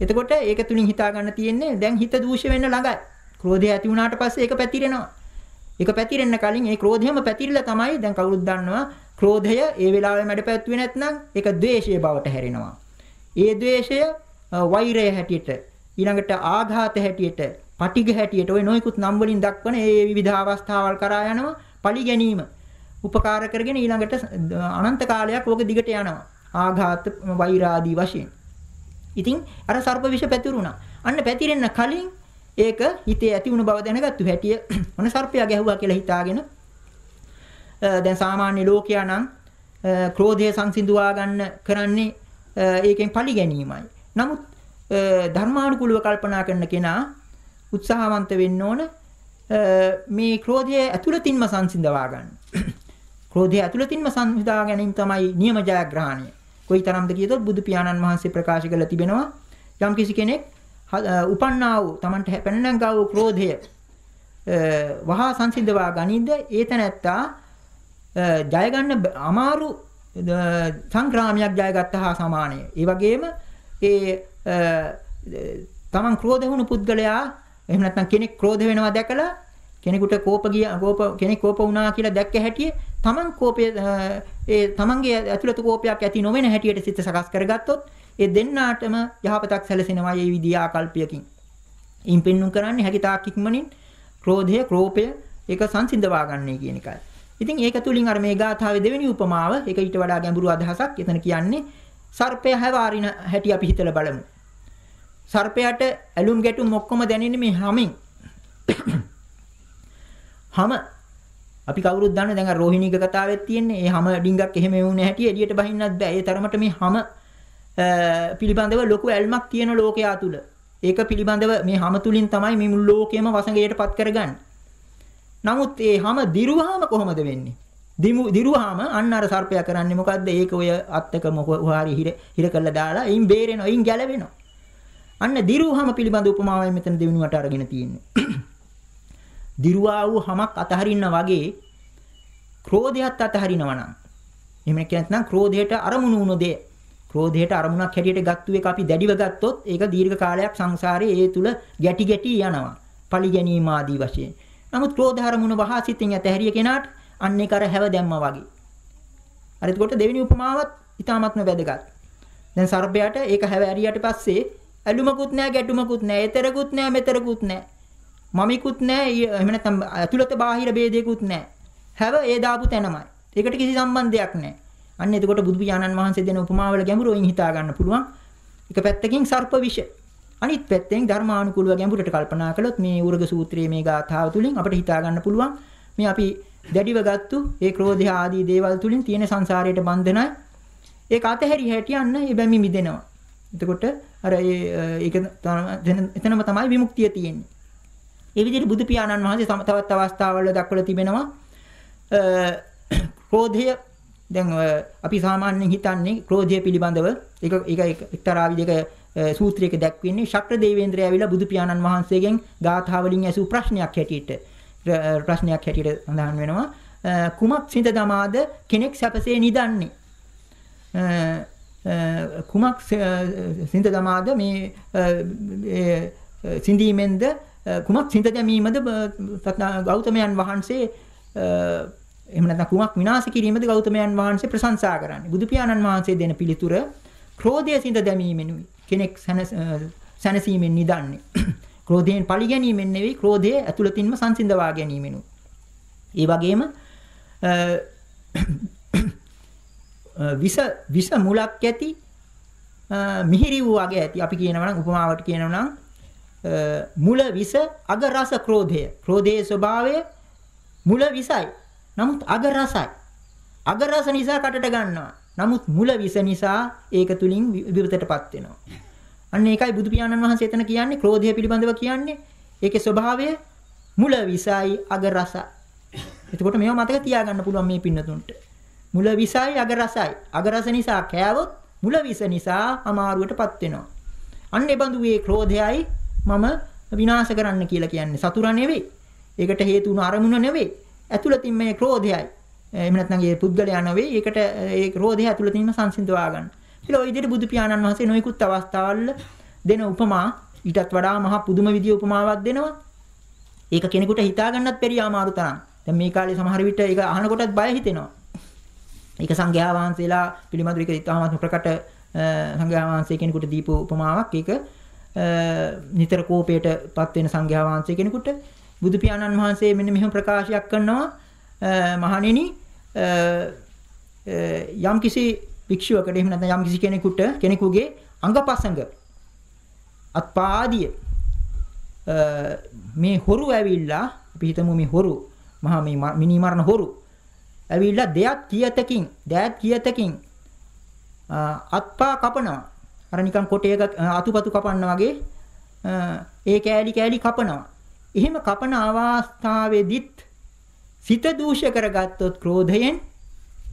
එතකොට ඒක තුලින් හිතා ගන්න තියෙන්නේ දැන් හිත දූෂ්‍ය වෙන්න ළඟයි. ක්‍රෝධය ඇති වුණාට පස්සේ ඒක පැතිරෙනවා. ඒක පැතිරෙන්න කලින් ඒ ක්‍රෝධයම පැතිරිලා තමයි දැන් කවුරුත් දන්නවා ක්‍රෝධය ඒ වෙලාවෙම මැඩපැත්තුවේ නැත්නම් ඒක ද්වේෂය බවට හැරෙනවා. ඒ ද්වේෂය වෛරය හැටියට ඊළඟට ආඝාත හැටියට පටිඝ හැටියට ওই නොයිකුත් නම් වලින් දක්වන ඒ විවිධ අවස්ථාවල් කරා යනවා. පලි ගැනීම උපකාර කරගෙන ඊළඟට අනන්ත කාලයක් ඕක දිගට යනවා. ආඝාත වෛර ආදී වශයෙන්. ඉතින් අර සර්ප විෂ පැතිරුණා. අන්න පැතිරෙන්න කලින් ඒක හිතේ ඇති වුණු බව දැනගත්තු හැටිය මොන සර්පයා ගැහුවා කියලා හිතාගෙන දැන් සාමාන්‍ය ලෝකයා නම් ක්‍රෝධය සංසිඳුවා ගන්න කරන්නේ ඒකෙන් පලි ගැනීමයි. නමුත් ධර්මානුකූලව කල්පනා කරන කෙනා උත්සාහවන්ත වෙන්න ඕන මේ ක්‍රෝධය ඇතුළතින්ම සංසිඳවා ගන්න. ක්‍රෝධය ඇතුළතින්ම සංසිඳවා ගැනීම තමයි නියම ජයග්‍රහණය. කොයිතරම්ද කියතොත් බුදු පියාණන් වහන්සේ ප්‍රකාශ කරලා තිබෙනවා යම් කිසි කෙනෙක් උපන්නා වූ Tamanට පැනනංගා වූ ක්‍රෝධය වහා සංසිඳවා ගනින්ද ඒ තැනැත්තා ජය ගන්න අමාරු සංග්‍රාමයක් ජයගත්තා හා සමානයි. ඒ වගේම Taman ක්‍රෝධ වුණු පුද්ගලයා එහෙම නැත්නම් කෙනෙක් ක්‍රෝධ වෙනවා දැකලා කෙනෙකුට කෙනෙක් කෝප වුණා කියලා දැක්ක හැටියේ Taman කෝපය Tamanගේ ඇතුළත කෝපයක් ඇති නොවන හැටියට සිත සකස් කරගත්තොත් ඒ දෙන්නාටම යහපතක් සැලසෙනවා මේ විදිය ආකල්පයකින්. ඉන් පෙන්නුම් කරන්නේ හැකිතාක් ඉක්මනින් ක්‍රෝධය, ක්‍රෝපය ඒක සංසිඳවා ගන්නයි කියන එකයි. ඉතින් ඒක තුලින් අර මේ ගාථාවේ දෙවෙනි උපමාව ඒක ඊට වඩා ගැඹුරු අදහසක්. එතන කියන්නේ සර්පය හැවාරින හැටි අපි හිතලා බලමු. සර්පයාට ඇලුම් ගැටුම් ඔක්කොම දැනෙන්නේ මේ හැමෙන්. හැම අපි කවුරුත් දන්නේ දැන් අර රෝහිණීක කතාවෙත් තියෙන්නේ. ඒ හැම ඩිංගක් එහෙම වුණේ හැටි එළියට බහින්නත් බෑ. ඒ තරමට මේ හැම පිළිබඳව ලොකු ඇල්මක් තියෙන ලෝකයා තුල. ඒක පිළිබඳව මේ හැම තුලින් තමයි මේ මුළු ලෝකෙම වසඟයටපත් කරගන්නේ. නමුත් ඒ හැම දිරුවාම කොහොමද වෙන්නේ? දිරුවාම අන්න අර සර්පයා කරන්නේ මොකද්ද? ඒක ඔය අත්තක මොහාරි හිර කරලා දාලා එයින් බේරෙනවා, එයින් ගැලවෙනවා. අන්න දිරුවාම පිළිබඳ උපමාවයි මෙතන දෙවෙනුවට අරගෙන තියෙන්නේ. දිරුවා වූ හැමක් අතහරින්න වගේ ක්‍රෝධයත් අතහරිනවා නම්. එහෙම නැත්නම් ක්‍රෝධයට අරමුණු වුණ දේ. ක්‍රෝධයට අරමුණක් හැටියට ගත්තු එක අපි දැඩිව ගත්තොත් ඒක දීර්ඝ කාලයක් සංසාරයේ ඒ තුල ගැටි ගැටි යනවා. පලි ගැනීම ආදී වශයෙන්. නමුත් ක්‍රෝධ අරමුණ වහා සිතින් ඇතහැරිය කෙනාට අන්න ඒක අර හැව දැම්මා වගේ. අර එතකොට දෙවෙනි උපමාවත් ඊටාත්ම වැදගත්. දැන් සර්පයාට ඒක හැව ඇරියට පස්සේ ඇලුමකුත් නැහැ, ගැටුමකුත් නැහැ, එතරකුත් නැහැ, මෙතරකුත් නැහැ. මමිකුත් නැහැ, එහෙම නැත්නම් අතුලත බාහිර ભેදයකුත් නැහැ. හැව ඒ දාපු තැනමයි. ඒකට කිසි සම්බන්ධයක් නැහැ. අන්න එතකොට බුදු පියාණන් වහන්සේ දෙන උපමාවල ගැඹුරින් හිතා ගන්න පුළුවන්. එක පැත්තකින් සර්ප විෂ, අනිත් පැත්තෙන් ධර්මානුකූලව ගැඹුරට කල්පනා කළොත් මේ උරග සූත්‍රයේ මේ ගාථාව තුලින් අපිට හිතා ගන්න පුළුවන් මේ අපි දැඩිව ගත්තු ඒ ක්‍රෝධය ආදී දේවල් තුලින් තියෙන සංසාරයට බන්ධනයි. ඒක අතහැරි හැටියන්න ඒ බැමි මිදෙනවා. එතකොට අර ඒක එතනම තමයි විමුක්තිය තියෙන්නේ. ඒ විදිහට බුදු පියාණන් වහන්සේ තවත් අවස්ථාවල දක්වලා තිබෙනවා ක්‍රෝධය දැන් අපි සාමාන්‍යයෙන් හිතන්නේ ක්‍රෝධය පිළිබඳව ඒක එක්තරා විදිහක සූත්‍රයක දැක්වෙන්නේ ශක්‍ර දේවේන්ද්‍රය ඇවිල්ලා බුදු පියාණන් වහන්සේගෙන් ගාථා වලින් ඇසූ ප්‍රශ්නයක් හැටියට සඳහන් වෙනවා කුමක් සිඳ දමාද කෙනෙක් සැපසේ නිදන්නේ කුමක් සිඳ දමාද මේ සිඳීමෙන්ද කුමක් සිඳ දැමීමද ගෞතමයන් වහන්සේ එහෙම නැත්නම් කුමක් විනාශ කිරීමද ගෞතමයන් වහන්සේ ප්‍රශංසා කරන්නේ බුදු පියාණන් වහන්සේ දෙන පිළිතුර ක්‍රෝධය සිඳ දැමීමෙනුයි කෙනෙක් සැනසීමෙන් නිදන්නේ ක්‍රෝධයෙන් පලි ගැනීමෙන් නෙවෙයි ක්‍රෝධය ඇතුළතින්ම සංසිඳවා ගැනීමෙනුයි ඒ වගේම විස මුලක් ඇති මිහිරි වූ අග ඇති අපි කියනවා නම් උපමාවට කියනවා නම් මුල විස අග රස ක්‍රෝධයේ ස්වභාවය මුල විසයි නමුත් අග රසයි අග රස නිසා කටට ගන්නවා නමුත් මුල විස නිසා ඒක තුලින් විවිධයටපත් වෙනවා අන්න ඒකයි බුදු පියාණන් වහන්සේ එතන කියන්නේ ක්‍රෝධය පිළිබඳව කියන්නේ ඒකේ ස්වභාවය මුල විසයි අග රසයි එතකොට මේව මතක තියාගන්න පුළුවන් මේ පින්නතුන්ට මුල විසයි අග රසයි අග රස නිසා කෑවොත් මුල විස නිසා අමාරුවටපත් වෙනවා අන්න ඒ බඳු මේ ක්‍රෝධයයි මම විනාශ කරන්න කියලා කියන්නේ සතුරා නෙවෙයි ඒකට හේතු වුණු අරමුණ නෙවෙයි ඇතුළතින් මේ ක්‍රෝධයයි එහෙම නැත්නම් ඒ පුද්ගලයා නෙවෙයි ඒකට ඒ ක්‍රෝධය ඇතුළතින්ම සංසිඳවා ගන්න. ඊළ ඔය විදිහට බුදු පියාණන් වහන්සේ නොයෙකුත් අවස්ථාවල දෙන උපමා ඊටත් වඩා මහා පුදුම විදිය උපමාවක් දෙනවා. ඒක කෙනෙකුට හිතා ගන්නත් බැරි අමාරු තරම්. දැන් මේ කාලේ සමහර විට ඒක අහනකොටත් බය හිතෙනවා. ඒක සංඝයා වහන්සේලා පිළිබඳව ඒක ඉතාමත් ප්‍රකට සංඝයා වහන්සේ කෙනෙකුට දීපු උපමාවක්. ඒක නිතර කෝපයටපත් වෙන සංඝයා වහන්සේ කෙනෙකුට බුදු පියාණන් වහන්සේ මෙන්න මෙහෙම ප්‍රකාශයක් කරනවා මහණෙනි යම්කිසි භික්ෂුවකට එහෙම නැත්නම් යම්කිසි කෙනෙකුගේ අංගපසංග අත්පාදිය මේ හොරු ඇවිල්ලා අපි හිතමු මේ හොරු මහා මේ මිනිමරණ හොරු ඇවිල්ලා දෑත් කියතකින් අත්පා කපනවා අර නිකන් කොටයක අතුපතු කපන්න වගේ ඒ කෑලි කපනවා එහෙම කපන අවස්ථාවේදීත් සිත දූෂ කරගත්තොත් ක්‍රෝධයෙන්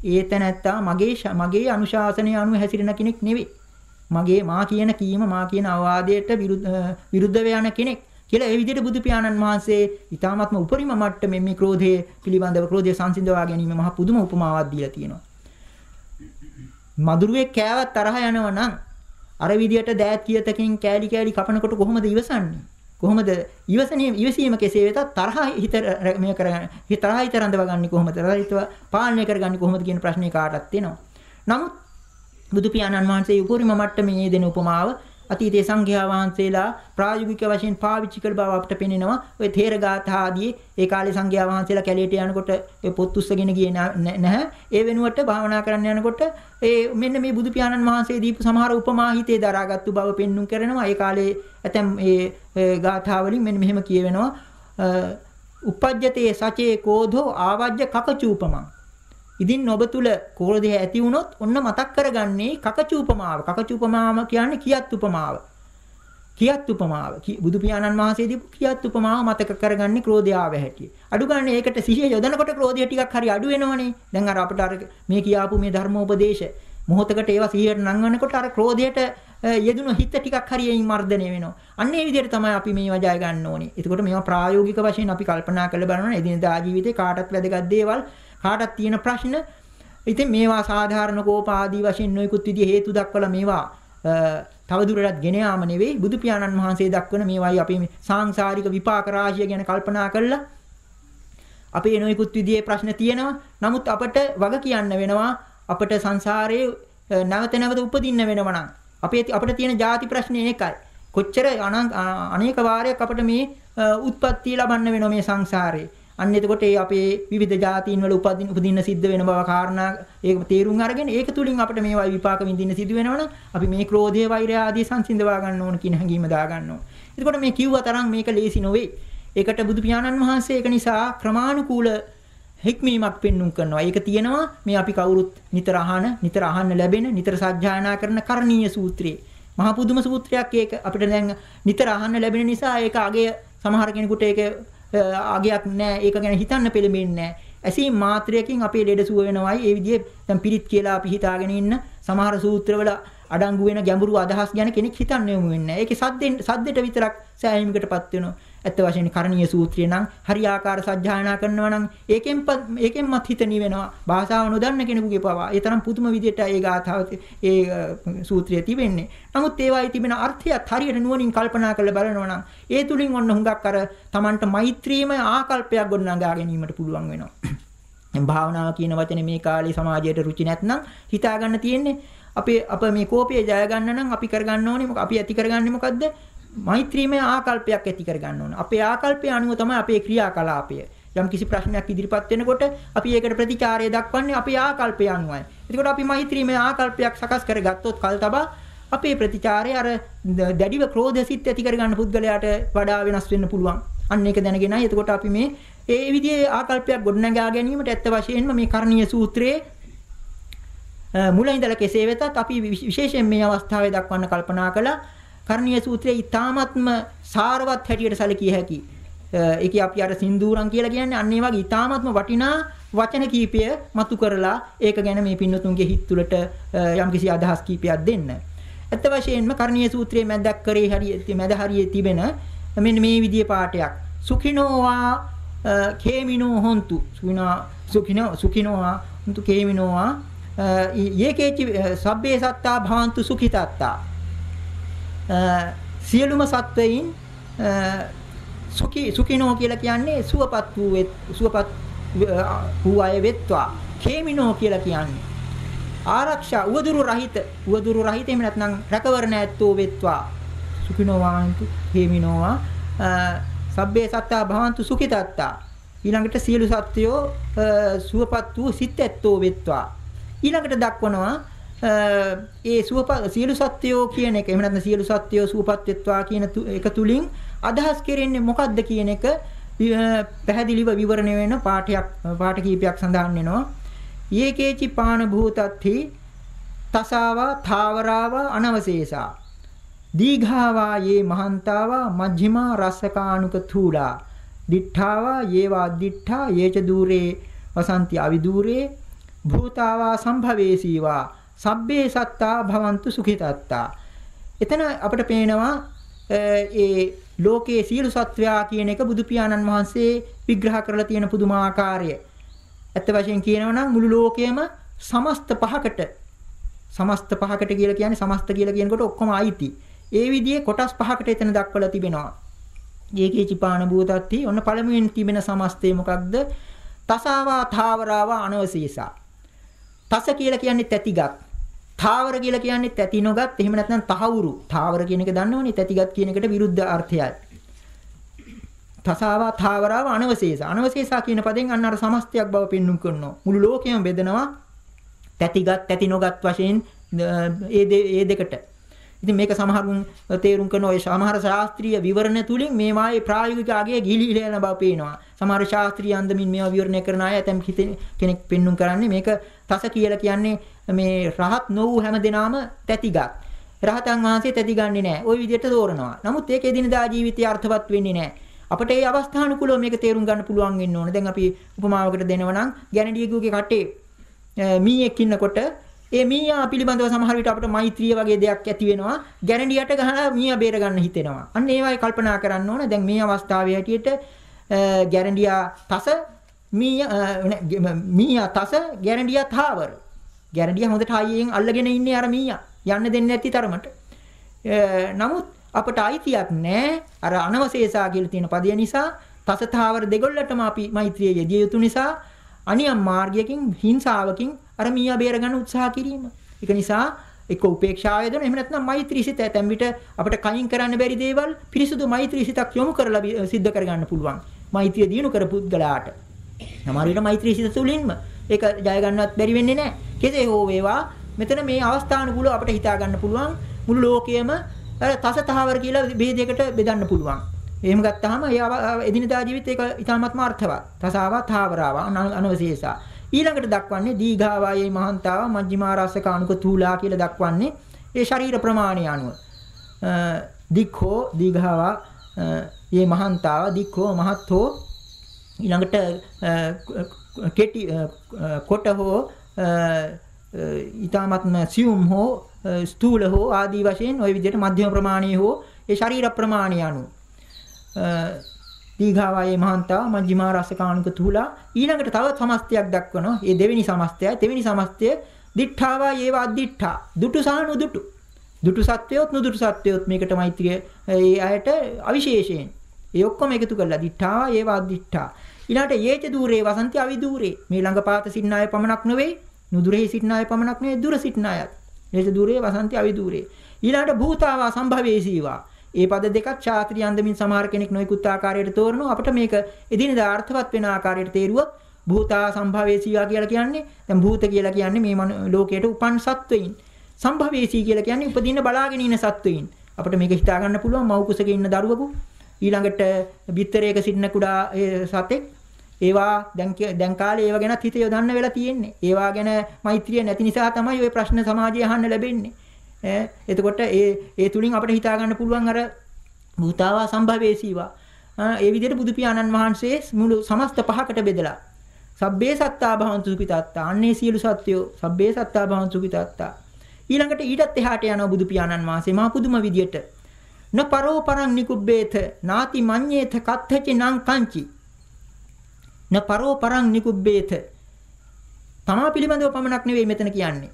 ඒතනත්තා මගේ අනුශාසනය අනුව හැසිරෙන කෙනෙක් නෙවෙයි. මා කියන කීම මා කියන අවවාදයට විරුද්ධව යන කෙනෙක් කියලා ඒ විදිහට බුදු පියාණන් වහන්සේ ඊ타ත්ම උපරිම මට්ටමේ මේ ක්‍රෝධයේ පිළිබඳව ක්‍රෝධය සංසිඳවා ගැනීම මහ පුදුම උපමාවක් දීලා තියෙනවා. මදුරුවේ කෑවත් තරහ යනවා නම් අර විදිහට දෑත් කියතකින් කෑලි කපනකොට කොහොමද ඉවසන්නේ? කොහොමද ඉවසීම කෙසේ වෙතත් තරහ හිත මේ කරගන්න තරහ හිත රඳවගන්නේ කොහොමද තරහිත පාලනය කරගන්නේ කොහොමද කියන ප්‍රශ්නේ කාටත් එනවා. නමුත් බුදු පියාණන් වහන්සේ උපරිම මට්ටමේ දෙන උපමාව අතීතයේ සංඝයා වහන්සේලා ප්‍රායෝගික වශයෙන් පාවිච්චි කළ බව අපට පෙනෙනවා. ඔය තේරගාථා ආදී ඒ කාලේ සංඝයා වහන්සේලා කැලේට යනකොට ඒ පොත් උස්සගෙන ගියේ නැහැ. ඒ වෙනුවට භාවනා කරන්න යනකොට මෙන්න මේ බුදු පියාණන් වහන්සේ දීපු සමහර උපමා හිතේ දරාගත්තු බව පෙන්눔 කරනවා. ඒ කාලේ ඇතම් ඒ ගාථා වලින් මෙන්න මෙහෙම කියවෙනවා. උපජ්ජතේ සචේ කෝධෝ ආවජ්‍ය කකචූපමං. ඉදින් ඔබ තුල කෝධය ඇති වුණොත් ඔන්න මතක් කරගන්නේ කකචූපමාව. කකචූපමාව කියන්නේ කියත් උපමාව. කියත් උපමාව. බුදු පියාණන් වහන්සේ දීපු කියත් උපමාව මතක කරගන්නේ ක්‍රෝධය ආව හැටි. අඩු ගන්න ඒකට සිහිය යොදනකොට ක්‍රෝධය ටිකක් හරි අඩු වෙනවනේ. දැන් අර අපිට අර මේ කියාපු මේ ධර්මෝපදේශ මොහොතකට ඒවා සිහියට නංවනකොට අර ක්‍රෝධයට යෙදුණු හිත ටිකක් හරි එයින් මර්ධනය වෙනවා. අන්න ඒ විදිහට තමයි අපි මේවා ජය ගන්න ඕනේ. එතකොට මේවා ප්‍රායෝගික වශයෙන් අපි කල්පනා කරලා බලනවා එදිනදා ජීවිතේ කාටත් වැදගත් දේවල් කාටත් තියෙන ප්‍රශ්න. ඉතින් මේවා සාධාරණ කෝපාදී වශයෙන් නොයෙකුත් විදිහේ හේතු දක්වලා මේවා තවදුරටත් ගෙන යාම නෙවෙයි බුදු පියාණන් වහන්සේ දක්වන මේවායි අපි සාංශාරික විපාක රාශිය ගැන කල්පනා කළා. අපේ නොයෙකුත් විදිහේ ප්‍රශ්න තියෙනවා. නමුත් අපට වග කියන්න වෙනවා අපට සංසාරයේ නැවත නැවත උපදින්න වෙනවා නම් අපිට තියෙන ಜಾති ප්‍රශ්නේ ඒකයි. කොච්චර අනේක වාරයක් අපිට මේ උත්පත්ති ලබන්න වෙනවා මේ සංසාරේ. අන්න එතකොට ඒ අපේ විවිධ જાතීන් වල උපදින්න සිද්ධ වෙන බව කාරණා ඒක තේරුම් අරගෙන ඒක තුලින් අපිට මේවා විපාක විඳින්න සිදු වෙනවනම් අපි මේ ක්‍රෝධය වෛරය ආදී සංසිඳවා ගන්න ඕන කියන හැඟීම දා ගන්න ඕන. එතකොට මේ කිව්ව තරම් මේක ලේසි නොවේ. ඒකට බුදු පියාණන් වහන්සේ ඒක නිසා ක්‍රමානුකූල හික්මීමක් පෙන්눔 කරනවා. ඒක තියෙනවා මේ අපි කවුරුත් නිතර අහන්න ලැබෙන නිතර සජ්ජායනා කරන කරණීය සූත්‍රයේ. මහා පුදුම සූත්‍රයක් ඒක අපිට දැන් නිතර අහන්න ලැබෙන නිසා ඒක අගය සමහර කෙනෙකුට ඒක අගයක් නෑ. ඒක ගැන හිතන්න පෙළඹෙන්නේ නෑ. ඇසීම් මාත්‍රයකින් අපේ ලෙඩ සුව වෙනවයි. ඒ විදිහේ දැන් පිරිත් කියලා අපි හිතාගෙන ඉන්න සමහර සූත්‍රවල අඩංගු වෙන ගැඹුරු අදහස් ගැන කෙනෙක් හිතන්න යොමු වෙන්නේ නෑ. ඒකේ සද්දෙට විතරක් සෑහීමකටපත් වෙනවා. ඇත්ත වශයෙන්ම කරණීය සූත්‍රය නම් හරියාකාර සජ්ජායනා කරනවා නම් ඒකෙන්මත් හිත නිවෙනවා. භාෂාව නොදන්න කෙනෙකුගේ පවා. ඒ තරම් පුදුම විදිහට ඒ ගාථාව ඒ සූත්‍රය තිබෙන්නේ. නමුත් ඒවායි තිබෙන අර්ථයත් හරියට නුවණින් කල්පනා කරලා බලනවා නම් ඒ තුලින් ඔන්න හුඟක් අර Tamanට මෛත්‍රියමය ආකල්පයක් ගොඩනගා ගැනීමට පුළුවන් වෙනවා. දැන් භාවනාව කියන වචනේ මේ කාලේ සමාජයට රුචි නැත්නම් හිතා ගන්න තියෙන්නේ අප මේ කෝපය ජය ගන්න නම් අපි කරගන්න ඕනේ අපි ඇති කරගන්නේ මොකද්ද? මෛත්‍රීමය ආකල්පයක් ඇති කරගන්න ඕන. අපේ ආකල්පය අනුව තමයි අපේ ක්‍රියාකලාපය. යම් කිසි ප්‍රශ්නයක් ඉදිරිපත් වෙනකොට අපි ඒකට ප්‍රතිචාරය දක්වන්නේ අපේ ආකල්පය අනුවයි. එතකොට අපි මෛත්‍රීමය ආකල්පයක් සකස් කරගත්තොත් කල් තබා අපේ ප්‍රතිචාරය අර දැඩිව ක්‍රෝධ සිත් ඇති කරගන්න පුද්ගලයාට වඩා වෙනස් වෙන්න පුළුවන්. අන්න ඒක දැනගෙනයි එතකොට අපි මේ ඒ විදිහේ ආකල්පයක් ගොඩනගා ගැනීමට ඇත්ත වශයෙන්ම මේ කරණීය සූත්‍රයේ මුල ඉඳලා කෙසේ වෙතත් අපි විශේෂයෙන් මේ අවස්ථාවේ දක්වන්න කල්පනා කළා. කරණීය සූත්‍රයේ ඊ타ත්ම සාරවත් හැටියට සැලකිය හැකි. ඒකේ අපි අර සින්දූරම් කියලා කියන්නේ අන්න ඒ වගේ ඊ타ත්ම වටිනා වචන කීපය මතු කරලා ඒක ගැන මේ පින්නතුන්ගේ හිත තුළට යම්කිසි අදහස් කීපයක් දෙන්න. ඇත්ත වශයෙන්ම කරණීය සූත්‍රයේ මැදක් කරේ හරියේ තිබෙන මෙන්න මේ විදිහේ පාඩයක්. සුඛිනෝවා කේමිනෝ හොන්තු. සුඛිනෝවා හොන්තු කේමිනෝවා යේකේචි සබ්බේ සත්තා භවන්තු සුඛිතත්තා. සියලුම සත්වයින් සුඛිනෝ කියලා කියන්නේ සුවපත් වූ අය වෙත්වා. කේමිනෝ කියලා කියන්නේ ආරක්ෂා උවදුරු රහිත එහෙම නැත්නම් රැකවරණ ඇත්තෝ වෙත්වා. සුඛිනෝ වාන්තු කේමිනෝවා සබ්බේ සත්තා භවන්තු සුඛිතත්තා. ඊළඟට සියලු සත්වයෝ සුවපත් වූ සිත් ඇත්තෝ වෙත්වා. ඊළඟට දක්වනවා ඒ සියලු සත්වයෝ කියන එක එහෙම නැත්නම් සියලු සත්වයෝ සුවපත් වෙත්වා කියන එක තුලින් අදහස් කෙරෙන්නේ මොකක්ද කියන එක පැහැදිලිව විවරණය වෙන පාඨ කීපයක් සඳහන් වෙනවා. යේකේචි පාන භූතත්ථි තසාවා ථාවරාවා අනවශේෂා දීඝාවා යේ මහන්තාවා මජ්ක්‍ධිමා රස්සකානුක තූලා දිඨාවා යේවා දිඨා යේච දූරේ වසන්ති අවිදූරේ භූතාවා සම්භවේසීවා සබ්බේ සත්තා භවන්තු සුඛිතත්තා. එතන අපිට පේනවා ඒ ලෝකයේ සියලු සත්වයා කියන එක බුදු පියාණන් වහන්සේ විග්‍රහ කරලා තියෙන පුදුමාකාරය. ඇත්ත වශයෙන් කියනවා නම් මුළු ලෝකයම සමස්ත පහකට කියලා කියන්නේ සමස්ත කියලා කියනකොට ඔක්කොම අයිති. ඒ විදිහේ කොටස් පහකට එතන දක්වලා තිබෙනවා. ඒකේ චිපාන භූතත්ති ඔන්න පළමුවෙන් තිබෙන සමස්තය මොකක්ද? තසාවා ථාවරාවා අනවශේෂා. තස කියලා කියන්නේ තැතිගත්. ථාවර කියලා කියන්නේ තැති නොගත්, එහෙම නැත්නම් තහවුරු. ථාවර කියන එක දන්නවනේ, තැතිගත් කියන එකට විරුද්ධ අර්ථයයි. තසාවා ථාවරාව අනවශේෂ. අනවශේෂා කියන පදෙන් අන්න අර සමස්තයක් බව පෙන්වුම් කරනවා. මුළු ලෝකයම බෙදනවා තැතිගත්, තැති නොගත් වශයෙන් ඒ දෙකට. ඉතින් මේක සමහරුන් තේරුම් කරන ඔය සමහර ශාස්ත්‍රීය විවරණ තුලින් මේ වායේ ප්‍රායෝගික අගය ගිලිහිලා යන බව පේනවා. සමහර ශාස්ත්‍රීය අන්දමින් මේවා විවරණය කරන අය ඇතම් කෙනෙක් පෙන්වුම් කරන්නේ මේක තස කියලා කියන්නේ මේ රහත් නොවූ හැම දිනාම තැතිගත්. රහතන් වහන්සේ තැති ගන්නෙ නැහැ. ওই විදිහට තෝරනවා. නමුත් ඒක එදිනදා ජීවිතයේ අර්ථවත් වෙන්නේ නැහැ. අපිට මේ අවස්ථානුකූලව මේක තේරුම් ගන්න පුළුවන් වෙන්න ඕනේ. දැන් අපි උපමාවකට දෙනවා නම් ගැණඩියෙකුගේ කටේ මීයක් ඉන්නකොට ඒ මීයා පිළිබඳව සමහර විට අපිට මෛත්‍රිය වගේ දෙයක් ඇති වෙනවා. ගැරන්ඩියට ගහලා මීයා බේර ගන්න හිතෙනවා. අන්න ඒ වගේ කල්පනා කරන්න ඕන. දැන් මේ අවස්ථාවේ හැටියට ගැරන්ඩියා තස මීයා තස ගැරන්ඩියා තාවර. ගැරන්ඩියා හොඳට හයියෙන් අල්ලගෙන ඉන්නේ අර මීයා. යන්න දෙන්නේ නැති තරමට. නමුත් අපට අයිතියක් නැහැ. අර අනවශේෂා කියලා තියෙන පදය නිසා තස තාවර දෙගොල්ලටම අපි මෛත්‍රිය යෙදිය යුතු නිසා අනියම් මාර්ගයකින් හිංසාවකින් අර මීයා බේර ගන්න උත්සාහ කිරීම. ඒක නිසා එක්ක උපේක්ෂාව වේදන එහෙම නැත්නම් මෛත්‍රී සිත ඇතැම් විට අපිට කයින් කරන්න බැරි දේවල් පිරිසුදු මෛත්‍රී සිතක් යොමු කරලා සිද්ධ කරගන්න පුළුවන්. මෛත්‍රිය දිනු කර පුද්ගලයාට. සමහර විට මෛත්‍රී සිත තුලින්ම ඒක ජය ගන්නවත් බැරි වෙන්නේ නැහැ. කෙසේ හෝ වේවා මෙතන මේ අවස්ථානුකූලව අපිට හිතා ගන්න පුළුවන් මුළු ලෝකයේම අර තසතහවර කියලා ભેදයකට බෙදන්න පුළුවන්. එහෙම ගත්තාම එදිනදා ජීවිතේ ඒක ඉතාමත්ම අර්ථවත්. තසාවා තාවරාව අනවශේෂා. ඊළඟට දක්වන්නේ දීඝාවායේ මහන්තාව මජ්ක්‍ධිමා රාසකානුක තූලා කියලා දක්වන්නේ ඒ ශරීර ප්‍රමාණය අනුව. දික්ඛෝ දීඝාවා යේ මහන්තාව දික්ඛෝ මහත්ෝ ඊළඟට කෙටි කොට හෝ ඊ타මත්ම සියුම් හෝ ස්ථූල හෝ ආදී වශයෙන් ওই විදිහට මධ්‍යම ප්‍රමාණයේ හෝ ඒ ශරීර ප්‍රමාණය අනුව දීඝාවායේ මහන්තාව මජ්ක්‍ධිමා රාසකානුක තූලා ඊළඟට තව සමස්තයක් දක්වනවා. ඒ දෙවෙනි සමස්තයයි දෙවෙනි සමස්තය දිඨාවා යේව අදිඨා දුටු සහ නුදුටු. දුටු සත්වයොත් නුදුටු සත්වයොත් මේකට මෛත්‍රිය ඒ අයට අවිශේෂයෙන් ඒ ඔක්කොම එකතු කරලා දිඨාවා යේව අදිඨා. ඊළඟට යේච দূරේ වසන්ති අවිදූරේ. මේ ළඟපාත සිටින අය පමණක් නෙවෙයි නුදුරෙහි සිටින අය පමණක් නෙවෙයි දුර සිටින අයත්. යේච දූරේ වසන්ති අවිදූරේ. ඊළඟට භූතාවා සම්භවේසීවා. ඒ පද දෙකක් ශාස්ත්‍රීය අන්දමින් සමහර කෙනෙක් නොයෙකුත් ආකාරයට තෝරනවා. අපිට මේක එදිනෙදා අර්ථවත් වෙන ආකාරයට තේරුවොත් භූතා සම්භවේසීවා කියලා කියන්නේ දැන් භූත කියලා කියන්නේ මේ ලෝකයට උපන් සත්වයින්. සම්භවේසී කියලා කියන්නේ උපදින්න බලාගෙන ඉන්න සත්වයින්. අපිට මේක හිතා ගන්න පුළුවන් මව් කුසක ඉන්න දරුවෙකු ඊළඟට බිත්තරයක සිටින කුඩා සතෙක් ඒවා දැන් කාලේ ඒවා ගැන හිත යොදන්න වෙලා තියෙන්නේ. ඒවා ගැන මෛත්‍රිය නැති නිසා තමයි ওই ප්‍රශ්න සමාජයේ අහන්න ලැබෙන්නේ. එතකොට ඒ තුලින් අපිට හිතා ගන්න පුළුවන් අර භූතාවා සම්භවේසීවා. ඒ විදිහට බුදු පියාණන් වහන්සේ මුළු සමස්ත පහකට බෙදලා සබ්බේ සත්තා භවන්තු සුඛිතාත්තා අන්නේ සියලු සත්වයෝ සබ්බේ සත්තා භවන්තු සුඛිතාත්තා. ඊළඟට ඊටත් එහාට යනවා බුදු පියාණන් වහන්සේ මහා පුදුම විදියට න පරෝ පරං නිකුබ්බේත නාති මඤ්ඤේත කත්තචි නං කංචි න පරෝ පරං නිකුබ්බේත තමා පිළිබඳව පමණක් නෙවෙයි මෙතන කියන්නේ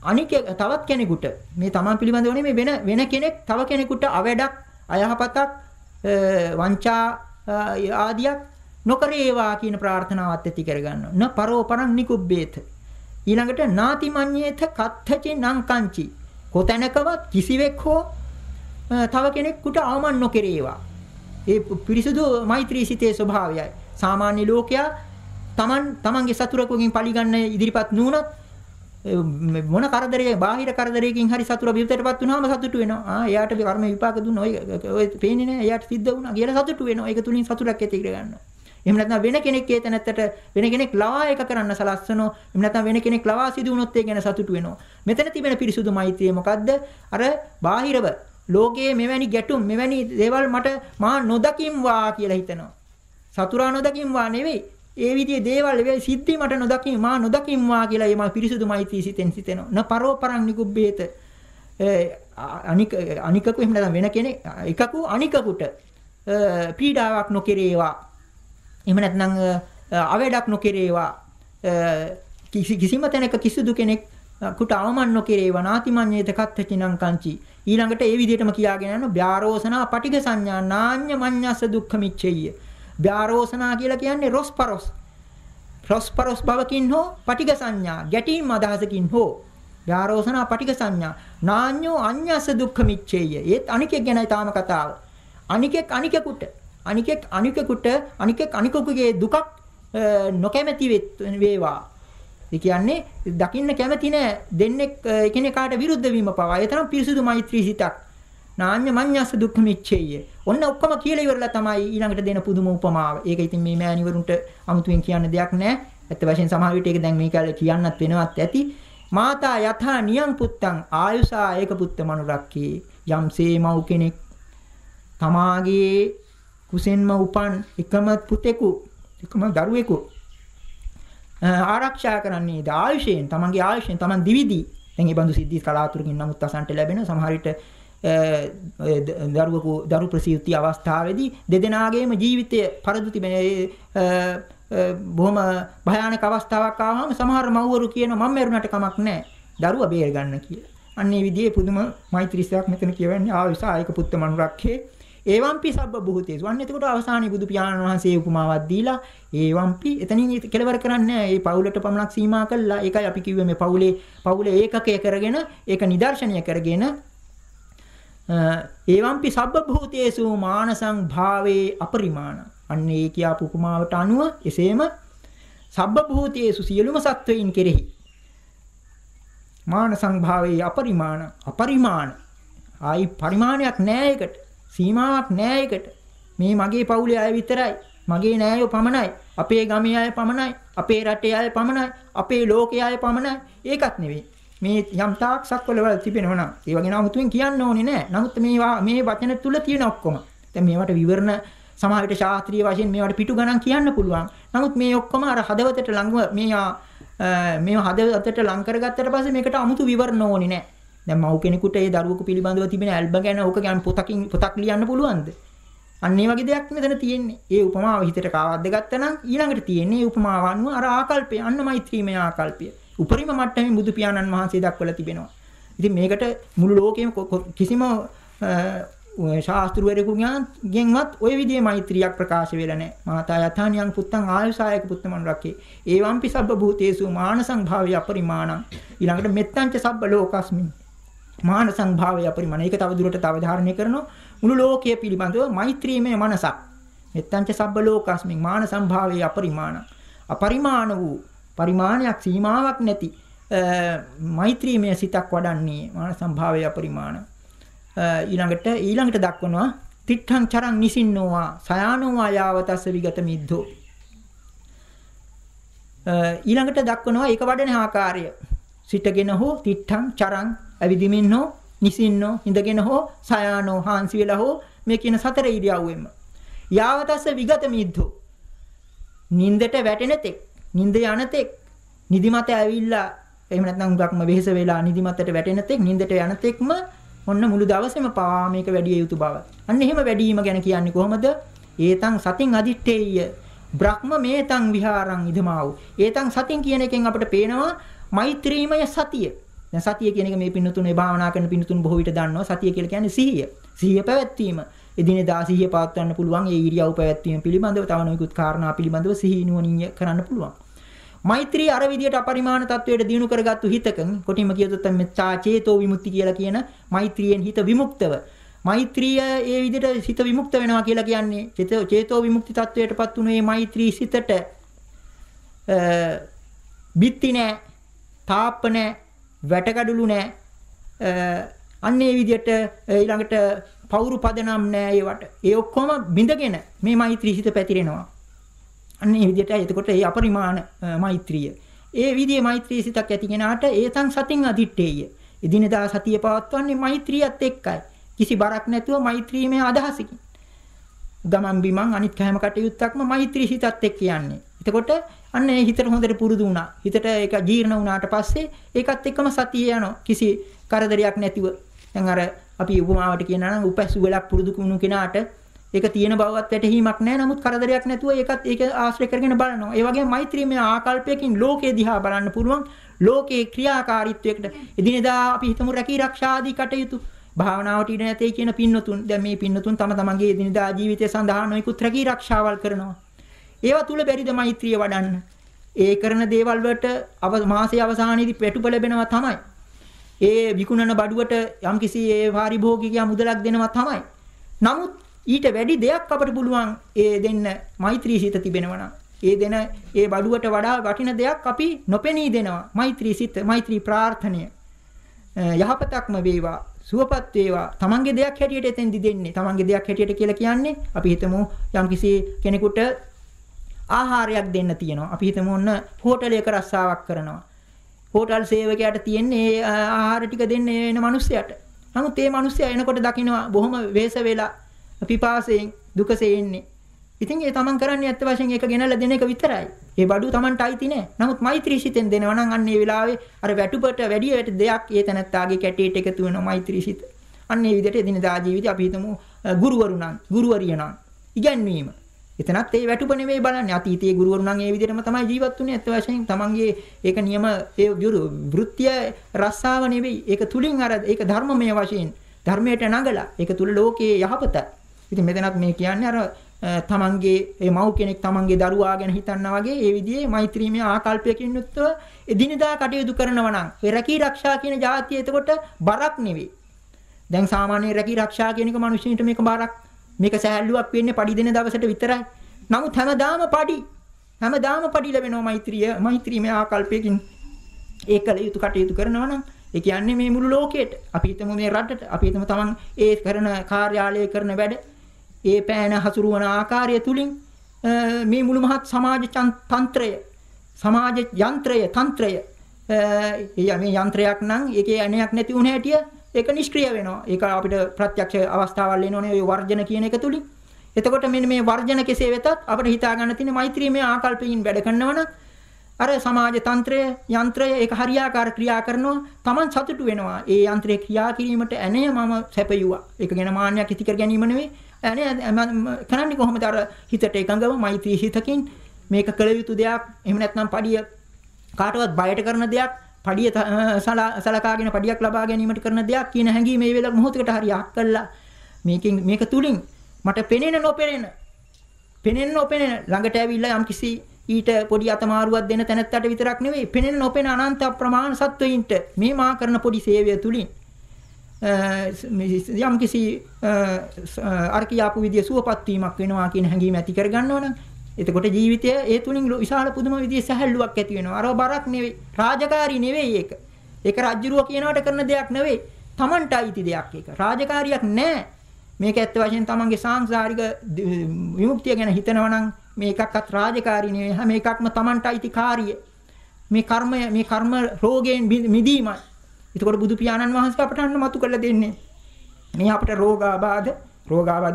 අනික තවත් කෙනෙකුට මේ තමන් පිළිබඳව නෙමෙයි වෙන කෙනෙක් තව කෙනෙකුට අවැඩක් අයහපතක් වංචා ආදියක් නොකරේවා කියන ප්‍රාර්ථනාවත් ඇති කරගන්නවා. න පරෝ පරං නිකුබ්බේත. ඊළඟට නාති මඤ්ඤේත කත්තචි නං කංචි. කොතැනකවත් කිසිවෙක් හෝ තව කෙනෙකුට අවමන් නොකරේවා. ඒ පිරිසුදු මෛත්‍රී සිතේ ස්වභාවයයි. සාමාන්‍ය ලෝකයා තමන්ගේ සතුරකගෙන් පරිගන්න ඉදිරිපත් නුනොත් මොන කරදරයේ බාහිර කරදරයකින් හරි සතුර විවිතටපත් වුණාම සතුටු වෙනවා. එයාට කර්ම විපාක දුන්නා. ඔය පේන්නේ නැහැ. එයාට සිද්ධ වුණා කියලා සතුටු වෙනවා. ඒක තුලින් සතුටක් ඇති කර ගන්නවා. එහෙම නැත්නම් වෙන කෙනෙක් ඒ තැනත්තට වෙන කෙනෙක් ලවා එක කරන්න සලස්සනෝ. එහෙම නැත්නම් වෙන කෙනෙක් ලවා සිදු වුණොත් ඒ ගැන සතුටු වෙනවා. මෙතන තිබෙන පිරිසුදු මෛත්‍රිය මොකද්ද? අර බාහිරව ලෝකයේ මෙවැනි ගැටුම් මෙවැනි දේවල් මා නොදකින්වා කියලා හිතනවා. සතුරා නොදකින්වා නෙවෙයි. ඒ විදිහේ දේවල් වෙයි සිද්ධි මට නොදකින් මා නොදකින්වා කියලා මේ පිරිසුදු මෛත්‍රී සිතෙන් සිතෙනවා. න පරෝ පරං නිකුබ්බේත. අනිකකු එහෙම නැත්නම් වෙන කෙනෙක් එකකු අනිකකුට පීඩාවක් නොකරේවා. එහෙම නැත්නම් අවැඩක් නොකරේවා. කිසිම තැනක කිසිදු කෙනෙක් කුට අවමන් නොකරේවා. නාතිමඤ්ඤේත කත්තචිනං කංචි. ඊළඟට ඒ විදිහටම කියාගෙන යනවා ව්‍යාරෝසනා පටිඝ සංඥා නාඤ්ඤ මඤ්ඤස්ස දුක්ඛ මිච්ඡෙය්‍ය. ව්‍යාරෝසනා කියලා කියන්නේ රොස්පරොස්. ප්‍රොස්පරොස් භවකින් හෝ පටිඝ සංඥා ගැටීම් අදහසකින් හෝ ව්‍යාරෝසනා පටිඝ සංඥා නාඤ්ඤෝ අඤ්ඤස දුක්ඛ මිච්ඡේය. ඒත් අනිකෙක් ගැනයි තාම කතාව. අනිකෙක් අනිකෙකුගේ දුකක් නොකැමැති වේවා. ඒ කියන්නේ දකින්න කැමැති නෑ දෙන්නෙක් එකිනෙකාට විරුද්ධ වීම පවා. ඒ තරම් පිරිසුදු මෛත්‍රී සිතක්. නාඤ්ඤ මඤ්ඤස දුක්ඛ මිච්ඡේය. ඔන්න ඔක්කොම කියලා ඉවරලා තමයි ඊළඟට දෙන පුදුම උපමාව. ඒක ඉතින් මේ මෑණිවරුන්ට අමුතුවෙන් කියන්න දෙයක් නෑ. ඇත්ත වශයෙන් සමහර විට ඒක දැන් මේ කාලේ කියන්නත් වෙනවත් ඇති. මාතා යථා නියං පුත්තං ආයුසා ඒක පුත්ත මනුරක්කේ. යම්සේ මව් කෙනෙක් තමාගේ කුසෙන්ම උපන් එකම පුතෙකු එකම දරුවෙකු ආරක්ෂා කරන්නේ ආයුෂයෙන් තමන්ගේ ආයුෂයෙන් තමන් දිවිදී. දැන් මේ බඳු සිද්ධි කලාතුරකින් නමුත් අසන්ට ලැබෙන සමහර විට දරු ප්‍රසූති අවස්ථාවේදී දෙදෙනාගේම ජීවිතය පරදු තිබෙන බොහොම භයානක අවස්ථාවක් ආවම සමහර මව්වරු කියන මම මරුණට කමක් නැහැ දරුවා බේර ගන්න කියලා. අන්න ඒ විදිහේ පුදුම මෛත්‍රීසයක් මෙතන කියවන්නේ ආයුසායක පුත්ත මනුරක්ඛේ ඒවම්පි සබ්බ බුහතේසු. අන්න එතකොට අවසානයේ බුදු පියාණන් වහන්සේ උපමාවක් දීලා ඒවම්පි එතනින් කෙලවර කරන්නේ නැහැ. ඒ පවුලට පමණක් සීමා කළා. ඒකයි අපි කිව්වේ මේ පවුලේ ඒකකය කරගෙන ඒක නිදර්ශනය කරගෙන ඒවම්පි සබ්බ භූතේසු මානසං භාවේ අපරිමාණ. අන්න ඒ කියාපු උපමාවට අනුව එසේම සබ්බ භූතේසු සියලුම සත්වයින් කෙරෙහි මානසං භාවේ අපරිමාණ ආයි පරිමාණයක් නෑ ඒකට. සීමාවක් නෑ ඒකට. මේ මගේ පවුලේ අය විතරයි. මගේ නෑයෝ පමණයි. අපේ ගමේ අය පමණයි. අපේ රටේ අය පමණයි. අපේ ලෝකයේ අය පමණයි. ඒකත් නෙවෙයි. මේ යම් තාක් සක්වලවල තිබෙනවා නම් ඒ වගේ නමුතුෙන් කියන්න ඕනේ නෑ. නමුත් මේ වචන තුල තියෙන ඔක්කොම. දැන් මේවට විවරණ සමහර විට ශාස්ත්‍රීය වශයෙන් මේවට පිටු ගණන් කියන්න පුළුවන්. නමුත් මේ ඔක්කොම අර හදවතට ළඟව මේ හදවතට ලං කරගත්තට පස්සේ මේකට 아무තු විවරණ ඕනේ නෑ. දැන් මව් කෙනෙකුට ඒ දරුවෙකු පිළිබඳව තිබෙන ඇල්බ ගැන ඕක ගැන පොතක් ලියන්න පුළුවන්ද? අන්න ඒ වගේ දෙයක් මෙතන තියෙන්නේ. ඒ උපමාව හිතට කාවද්ද ගත්තනම් ඊළඟට තියෙන්නේ ඒ උපමාව අනුව අර ආකල්පය අන්න මෛත්‍රීමය ආකල්පය. උපරිම මට්ටමේ බුදු පියාණන් වහන්සේ දක්වලා තිබෙනවා. ඉතින් මේකට මුළු ලෝකෙම කිසිම ශාස්ත්‍රවරයෙකුගෙන්වත් ওই විදිහේ මෛත්‍රියක් ප්‍රකාශ වෙලා නැහැ. මාතා යථානියං පුත්තං ආයුසායක පුත්තමන් රක්කේ. ඒවම්පි සබ්බ භූතේසු මානසං භාවය අපරිමාණං. ඊළඟට මෙත්තංච සබ්බ ලෝකස්මින් මානසං භාවය අපරිමාණ. ඒක තව දුරට අවධාරණය කරනවා. මුළු ලෝකයේ පිළිබඳව මෛත්‍රීමේ මනසක්. මෙත්තංච සබ්බ ලෝකස්මින් මානසං භාවය අපරිමාණ. අපරිමාණ වූ පරිමාණයක් සීමාවක් නැති මෛත්‍රීමේ සිතක් වඩන්නේ මානසං භාවය අපරිමාණ. ඊළඟට දක්වනවා තිත්තං චරං නිසින්නෝවා සයානෝවා යාවතස්ස විගත මිද්ධෝ. ඊළඟට දක්වනවා ඒක වඩන ආකාරය. සිටගෙන හෝ තිත්තං චරං ඇවිදිමින් හෝ නිසින්නෝ හිඳගෙන හෝ සයානෝ හාන්සි වෙලා හෝ මේ කියන සතර ඉරියව්වෙම යාවතස්ස විගත මිද්ධෝ. නින්දට වැටෙන තෙක් නින්ද යන තෙක් නිදිමත ඇවිල්ලා එහෙම නැත්නම් උගක්ම වෙහෙස වෙලා නිදිමතට වැටෙන තෙක් නින්දට යන තෙක්ම ඔන්න මුළු දවසේම පවා මේක වැඩි යුතු බව. අන්න එහෙම වැඩිම ගැන කියන්නේ කොහොමද? ඒතං සතින් අදිත්තේය බ්‍රහ්ම මේතං විහාරං ඉදමාවු. ඒතං සතින් කියන එකෙන් අපිට පේනවා මෛත්‍රීමය සතිය. දැන් සතිය කියන එක මේ පින්නතුනේ භාවනා කරන පින්නතුන් බොහෝ විට දන්නවා. සතිය කියලා කියන්නේ සිහිය. සිහිය පැවැත්වීම. එදිනෙදා සිහිය පවත්වන්න පුළුවන්. ඒ ඉරියව් පැවැත්වීම පිළිබඳව තව නොයෙකුත් කාරණා පිළිබඳව සිහිය නුවණින් කරන්න පුළුවන්. මෛත්‍රී අර විදියට අපරිමාණ තත්වයට දිනු කරගත්තු හිතකන් කොටිම කියතොත් මෙත්තා චේතෝ විමුක්ති කියලා කියන මෛත්‍රියෙන් හිත විමුක්තව මෛත්‍රිය ඒ විදියට හිත විමුක්ත වෙනවා කියලා කියන්නේ චේතෝ විමුක්ති තත්වයටපත් වුණු මේ මෛත්‍රී සිතට බිත්ති නැහැ තාප්ප නැහැ වැටකඩලු නැහැ අන්න ඒ විදියට ඊළඟට පවුරු පදනම් නැහැ ඒවට ඒ ඔක්කොම බිඳගෙන මේ මෛත්‍රී හිත පැතිරෙනවා. අන්න ඒ විදිහට එතකොට ඒ අපරිමාණ මෛත්‍රිය. ඒ විදිහේ මෛත්‍රී සිතක් ඇති කෙනාට ඒතං සතින් අදිත්තේය. එදිනෙදා සතිය පවත්වන්නේ මෛත්‍රියත් එක්කයි. කිසි බරක් නැතුව මෛත්‍රීමේ අදහසකින්. ගමන් බිමන් අනිත් කැම කටයුත්තක්ම මෛත්‍රී සිතත් එක්ක යන්නේ. එතකොට අන්න ඒ හිතට හොඳට පුරුදු වුණා. හිතට ඒක ජීර්ණ වුණාට පස්සේ ඒකත් එක්කම සතිය යනවා. කිසි කරදරයක් නැතිව. දැන් අර අපි උපමාවට කියනවා නම් උපැස් වෙලක් පුරුදු වුණු කෙනාට ඒක තියෙන බවවත් වැටහීමක් නැහැ. නමුත් කරදරයක් නැතුව ඒකත් ඒක ආශ්‍රය කරගෙන බලනවා. ඒ වගේම මෛත්‍රීමය ආකල්පයකින් ලෝකේ දිහා බලන්න පුළුවන්. ලෝකේ ක්‍රියාකාරීත්වයකට එදිනෙදා අපි හිතමු රැකී ආරක්ෂා ආදී කටයුතු භාවනාවට ඉඩ නැtei කියන පින්නතුන් දැන් මේ පින්නතුන් තම තමන්ගේ එදිනෙදා ජීවිතය සඳහා නොයෙකුත් රැකී ආරක්ෂාවල් කරනවා. ඒවා තුල බැරිද මෛත්‍රිය වඩන්න? ඒ කරන දේවල් වලට මාසයේ අවසානයේදී පෙටුප ලැබෙනවා තමයි. ඒ විකුණන බඩුවට යම්කිසි ඒ පාරිභෝගිකයා මුදලක් දෙනවා තමයි. නමුත් ඊට වැඩි දෙයක් අපට පුළුවන් ඒ දෙන්න මෛත්‍රී සිත තිබෙනවා නම් ඒ දෙන ඒ බඩුවට වඩා වටින දෙයක් අපි නොපෙනී දෙනවා. මෛත්‍රී සිත, මෛත්‍රී ප්‍රාර්ථනය. යහපතක්ම වේවා, සුවපත් වේවා. තමන්ගේ දෙයක් හැටියට එතෙන්දි දෙන්නේ. තමන්ගේ දෙයක් හැටියට කියලා කියන්නේ අපි හිතමු යම්කිසි කෙනෙකුට ආහාරයක් දෙන්න තියෙනවා. අපි හිතමු ඔන්න හෝටලයක රස්සාවක් කරනවා. හෝටල් සේවකයාට තියෙන්නේ ආහාර ටික දෙන්න එන මිනිස්සයාට. නමුත් මේ මිනිස්සයා එනකොට දකින්නවා බොහොම වෙහෙස වෙලා පිපාසයෙන් දුකසේ ඉන්නේ. ඉතින් ඒ තමන් කරන්නේ ඇත්ත වශයෙන් ඒක ගෙනල්ලා දෙන එක විතරයි. ඒ බඩු තමන්ට අයිති නෑ. නමුත් මෛත්‍රී සිතෙන් දෙනවා නම් අන්න ඒ වෙලාවේ අර වැටුපට වැඩි දෙයක් ඒ තැනත්තාගේ කැටේට එකතු වෙනවා මෛත්‍රී සිත. අන්න ඒ විදිහට එදිනදා ජීවිතේ අපි හිතමු ගුරුවරු නම්, ගුරුවරිය නම් ඉගැන්වීම. එතනත් ඒ වැටුප නෙවෙයි බලන්නේ. අතීතයේ ගුරුවරු නම් ඒ විදිහටම තමයි ජීවත් වුනේ. ඇත්ත වශයෙන් තමන්ගේ ඒක නියම ඒ වෘත්තිය රස්සාව නෙවෙයි. ඒක තුලින් අර ඒක ධර්මමය වශයෙන් ධර්මයට නඟලා ඒක තුල ලෝකයේ යහපත. ඉතින් මෙතනත් මේ කියන්නේ අර තමන්ගේ ඒ මව් කෙනෙක් තමන්ගේ දරුවා ගැන හිතනවා වගේ ඒ විදිහේ මෛත්‍රීමය ආකල්පයකින් යුක්තව එදිනදා කටයුතු කරනවා නම් ඒ රැකී රක්ෂා කියන જાතිය එතකොට බරක් නෙවෙයි. දැන් සාමාන්‍ය රැකී රක්ෂා කියන එක මිනිස්සුන්ට මේක බරක්. මේක සෑහලුවක් වෙන්නේ පඩි දෙන දවසට විතරයි. නමුත් හැමදාම පඩි ලැබෙනවා මෛත්‍රීමය ආකල්පයකින් ඒකල යුතු කටයුතු කරනවා නම් ඒ කියන්නේ මේ මුළු ලෝකෙට අපි හිතමු මේ රටට අපි හිතමු තමන් ඒ කරන කාර්යාලයේ කරන වැඩ ඒ පෑන හසුරුවන ආකාරය තුලින් මේ මුළු මහත් සමාජ තන්ත්‍රය සමාජ තන්ත්‍රය මේ යන්ත්‍රයක් නම් ඒකේ අණයක් නැති වුණ හැටිය ඒක නිෂ්ක්‍රිය වෙනවා. ඒක අපිට ප්‍රත්‍යක්ෂ අවස්ථාවල් එනෝනේ ඔය වර්ජන කියන එක තුලින්. එතකොට මෙන්න මේ වර්ජන කෙසේ වෙතත් අපිට හිතා ගන්න තියෙන මෛත්‍රීමය ආකල්පයෙන් වැඩ කරනවා නම් අර සමාජ යන්ත්‍රය ඒක හරියාකාර ක්‍රියා කරනවා. Taman සතුටු වෙනවා. ඒ යන්ත්‍රය ක්‍රියා කිරීමට ඇනේ මම සැපයුවා. ඒක ගැන මාන්නයක් ඉති කර ගැනීම නෙවෙයි. කරන්නේ කොහොමද අර හිතට එකඟව මෛත්‍රී හිතකින් මේක කළ යුතු දෙයක්. එහෙම නැත්නම් පඩිය කාටවත් බයට කරන දෙයක්. පඩිය සලකාගෙන පඩියක් ලබා ගැනීමට කරන දෙයක් කියන හැඟීම මේ වෙලාව මොහොතකට හරි අහක් කළා. මේක තුලින් මට පෙනෙන නොපෙනෙන ළඟට ඇවිල්ලා යම්කිසි ඊට පොඩි අතමාරුවක් දෙන තැනැත්තට විතරක් නෙවෙයි පෙනෙන නොපෙන අනන්ත ප්‍රමාණ සත්වයින්ට මේ මා කරන පොඩි සේවය තුලින් යම්කිසි අර කියාපු විදිය සුවපත් වීමක් වෙනවා කියන හැඟීම ඇති කර ගන්නවා නම් එතකොට ජීවිතය ඒ තුලින් විශාල පුදුම විදිහේ සැහැල්ලුවක් ඇති වෙනවා. අර බරක් නෙවෙයි, රාජකාරී නෙවෙයි ඒක. ඒක රජ්ජුරුව කියනවට කරන දෙයක් නෙවෙයි. Tamanට අයිති දෙයක් ඒක. රාජකාරියක් නෑ. මේක ඇත්ත වශයෙන් Tamanගේ සාංශාරික විමුක්තිය ගැන හිතනවා නම් මේකක්වත් රාජකාරී නෙවෙයි. හැම එකක්ම Tamanට අයිති කාර්යය. මේ කර්ම රෝගයෙන් මිදීමයි. එතකොට බුදු පියාණන් වහන්සේ අපට අන්න මතු කරලා දෙන්නේ. මේ අපට රෝගාබාධ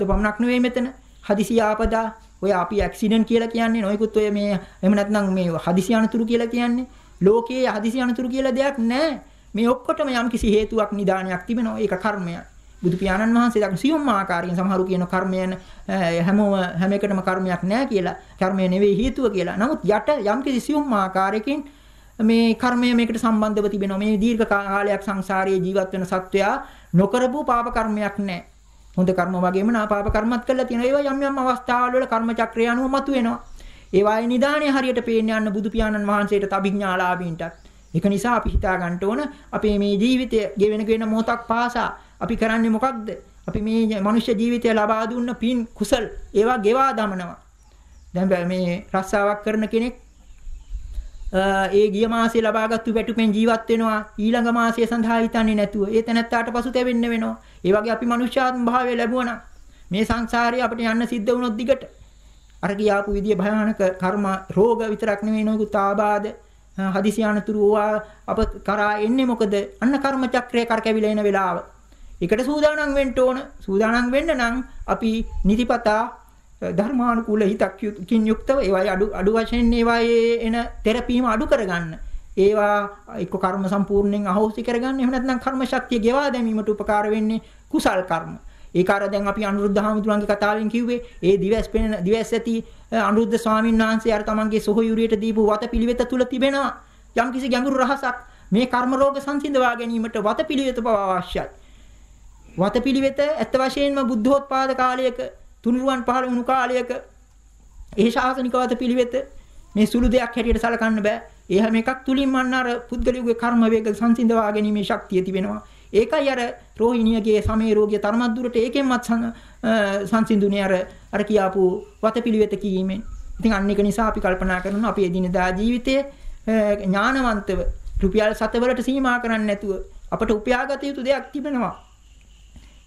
පමණක් නෙවෙයි මෙතන. හදිසි ආපදා ඔය අපි ඇක්සිඩන්ට් කියලා කියන්නේ නොයිකුත් ඔය මේ එහෙම නැත්නම් මේ හදිසි අනතුරු කියලා කියන්නේ ලෝකයේ හදිසි අනතුරු කියලා දෙයක් නැහැ. මේ ඔක්කොටම යම්කිසි හේතුවක් නිදානයක් තිබෙනවා. ඒක කර්මයක්. බුදු පියාණන් වහන්සේ දක්වන සියුම් ආකාරයෙන් සමහරු කියන කර්මයන් හැම එකටම කර්මයක් නැහැ කියලා. කර්මය නෙවෙයි හේතුව කියලා. නමුත් යට යම්කිසි සියුම් ආකාරයකින් මේ කර්මය මේකට සම්බන්ධව තිබෙනවා. මේ දීර්ඝ කාලයක් සංසාරයේ ජීවත් වෙන සත්වයා නොකරපු පාප කර්මයක් නැහැ. හොඳ කර්ම වගේම නාපාප කර්මත් කළා තියෙනවා. ඒවා යම් අවස්ථාවල වල කර්ම චක්‍රය අනුව මතුවෙනවා. ඒවායේ නිදානේ හරියට පේන්නේ යන්න බුදු පියාණන් වහන්සේට අභිඥාලාභීන්ටත්. ඒක නිසා අපි හිතා ගන්න ඕන අපේ මේ ජීවිතය ගෙවෙන මොහොතක් පාසා අපි කරන්නේ මොකක්ද? අපි මේ මනුෂ්‍ය ජීවිතය ලබා දුන්න පින් කුසල් ඒවා ගෙවා දමනවා. දැන් මේ රස්සාවක් කරන කෙනෙක් ඒ ගිය මාසේ ලබාගත්තු වැටුපෙන් ජීවත් වෙනවා. ඊළඟ මාසය සඳහා හිතන්නේ නැතුව ඒ තැනත්තාට පසුතැවෙන්න වෙනවා. ඒ වගේ අපි මනුෂ්‍යාත්ම භාවය ලැබුණා. මේ සංසාරේ අපිට යන්න සිද්ධ වුණොත් දිගට අර කියාපු විදිය භයානක කර්ම රෝග විතරක් නෙවෙයි නොයෙකුත් ආබාධ හදිසි අනතුරු අප කරා එන්නේ මොකද? අන්න කර්ම චක්‍රය කරකැවිලා එන වෙලාව. ඒකට සූදානම් වෙන්න ඕන. සූදානම් වෙන්න නම් අපි නිතිපතා ධර්මානුකූල හිතකින් යුක්තව ඒවායි අඩු වශයෙන් ඒවායේ එන තෙරපීම අඩු කරගන්න. ඒවා එක්ක කර්ම සම්පූර්ණයෙන් අහෝසි කරගන්න. එහෙම නැත්නම් කර්ම ශක්තිය ගෙවා දැමීමට උපකාර වෙන්නේ කුසල් කර්ම. ඒක අර දැන් අපි අනුරුද්ධ හාමුදුරන්ගේ කතාවෙන් කිව්වේ ඒ දිවස් ඇති අනුරුද්ධ ස්වාමීන් වහන්සේ අර තමන්ගේ සොහොයුරියට දීපු වතපිළිවෙත තුල තිබෙනවා යම්කිසි ගැඹුරු රහසක්. මේ කර්ම රෝග සංසිඳවා ගැනීමට වතපිළිවෙත බව අවශ්‍යයි. වතපිළිවෙත ඇත්ත වශයෙන්ම බුද්ධෝත්පාද කාලයක තුනුරුවන් පහළ වුණු කාලයක ඒ ශාසනික වතපිළිවෙත මේ සුළු දෙයක් හැටියට සලකන්න බෑ. ඒ හැම එකක් තුලින්ම අර පුද්ගලයාගේ කර්ම වේග සංසිඳවා ගැනීමේ ශක්තිය තිබෙනවා. ඒකයි අර රෝහිණියගේ සමේ රෝගිය තරමක් දුරට ඒකෙන්වත් සංසිඳුනේ අර කියාපු වතපිළිවෙත කීමෙන්. ඉතින් අන්න ඒක නිසා අපි කල්පනා කරනවා අපි එදිනදා ජීවිතයේ ඥානවන්තව රුපියල් 7 සීමා කරන්නේ නැතුව අපට උපයාගත යුතු දෙයක් තිබෙනවා.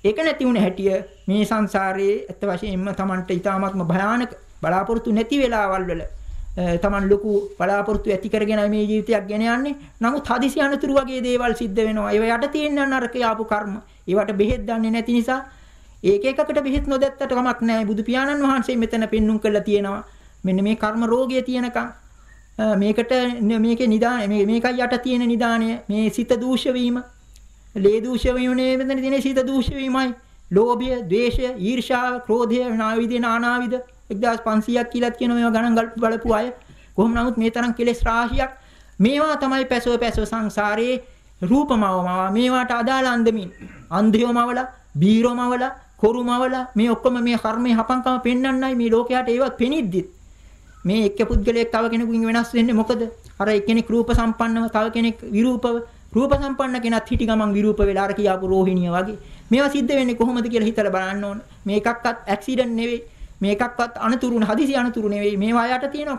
ඒක නැති වුණ හැටිය මේ සංසාරයේ ඇත්ත වශයෙන්ම Tamanට ඊටාත්ම භයානක බලාපොරොත්තු නැති වෙලාවල් වල Taman ලොකු බලාපොරොත්තු ඇති කරගෙන මේ ජීවිතයක් ගෙන යන්නේ. නමුත් හදිසි අනතුරු වගේ දේවල් සිද්ධ වෙනවා. ඒව යට තියෙන නරක යාපු කර්ම. ඒවට බෙහෙත් දන්නේ නැති නිසා ඒක එකකට බෙහෙත් නොදැත්තට කමක් නැහැ. බුදු පියාණන් වහන්සේ මෙතන පෙන්눔 කළා තියෙනවා. මෙන්න මේ කර්ම රෝගය තියෙනකම් මේකට මේකේ නිදාන මේකයි යට තියෙන නිදානය මේ සිත දූෂ්‍ය වීම ලේ දූෂ්‍ය වීමනේ මෙතන තියෙන සිත දූෂ්‍ය වීමයි ලෝභය ද්වේෂය ඊර්ෂ්‍යාව ක්‍රෝධය නානාවිද 1500ක් කියලාත් කියන මේවා ගණන් බලපු අය කොහොම නමුත් මේ තරම් කෙලෙස් රාශියක් මේවා තමයි පැසව සංසාරේ රූපමවම මේවාට අදාළ අන්දමින් අන්ධයෝමවලා බීරෝමවලා කොරුමවලා මේ ඔක්කොම මේ කර්මයේ හපංකම පෙන්වන්නයි මේ ලෝකයට ඒවත් පෙනිද්දිත් මේ එක්ක පුද්ගලයෙක් තව කෙනෙකුගෙන් වෙනස් වෙන්නේ මොකද? අර එක්කෙනෙක් රූප සම්පන්නව තව කෙනෙක් විරූපව රූප සම්පන්න කෙනත් හිටි ගමන් විරූප වෙලා අර කියාපු රෝහිණිය වගේ. මේවා සිද්ධ වෙන්නේ කොහොමද කියලා හිතලා බලන්න ඕන. මේකක්වත් ඇක්සිඩන්ට් නෙවෙයි. මේකක්වත් අනතුරු හදිසි අනතුරු නෙවෙයි. මේවා යට තියෙන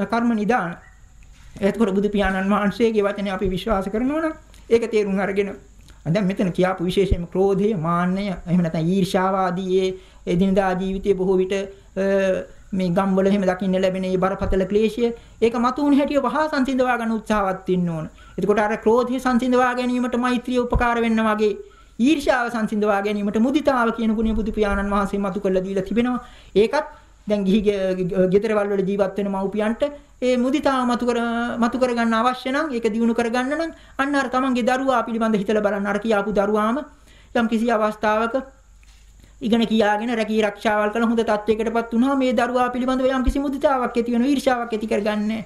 කර්ම නිදාන. ඒකතකොට බුදු පියාණන් වහන්සේගේ වචනේ අපි විශ්වාස කරනවා නම් ඒක තේරුම් අරගෙන දැන් මෙතන කියාපු විශේෂයෙන්ම ක්‍රෝධය, මාන්නය, එහෙම නැත්නම් ඊර්ෂ්‍යාව ආදී ඒ එදිනදා ජීවිතයේ බොහෝ විට මේ ගම්වල එහෙම දකින්න ලැබෙන මේ බරපතල ක්ලේශය ඒක මතුවුන හැටිය වහා සංසිඳවා ගන්න උත්සාහවත් වෙන්න ඕන. එතකොට අර ක්‍රෝධය සංසිඳවා ගැනීමට මෛත්‍රිය උපකාර වෙන්න වගේ ඊර්ෂ්‍යාව සංසිඳවා ගැනීමට මුදිතාව කියන ගුණය බුදු පියාණන් වහන්සේ මතු කරලා දීලා තිබෙනවා. ඒකත් දැන් ගිහි ගෙදරවල වල ජීවත් වෙන මව්පියන්ට ඒ මුදිතාව මතු කර ගන්න අවශ්‍ය නම් ඒක දිනු කර ගන්න නම් අන්න අර තමන්ගේ දරුවා පිළිබඳ හිතලා බලන්න. අර කියාපු දරුවාම යම් කිසි අවස්ථාවක ඉගෙන කියාගෙන රැකී ආරක්ෂාවල් කරන හොඳ තත්වයකටපත් වුණා මේ දරුවා පිළිබඳව යම් කිසි මුදිතාවක් ඇති වෙනවා ඊර්ෂ්‍යාවක් ඇති කරගන්නේ.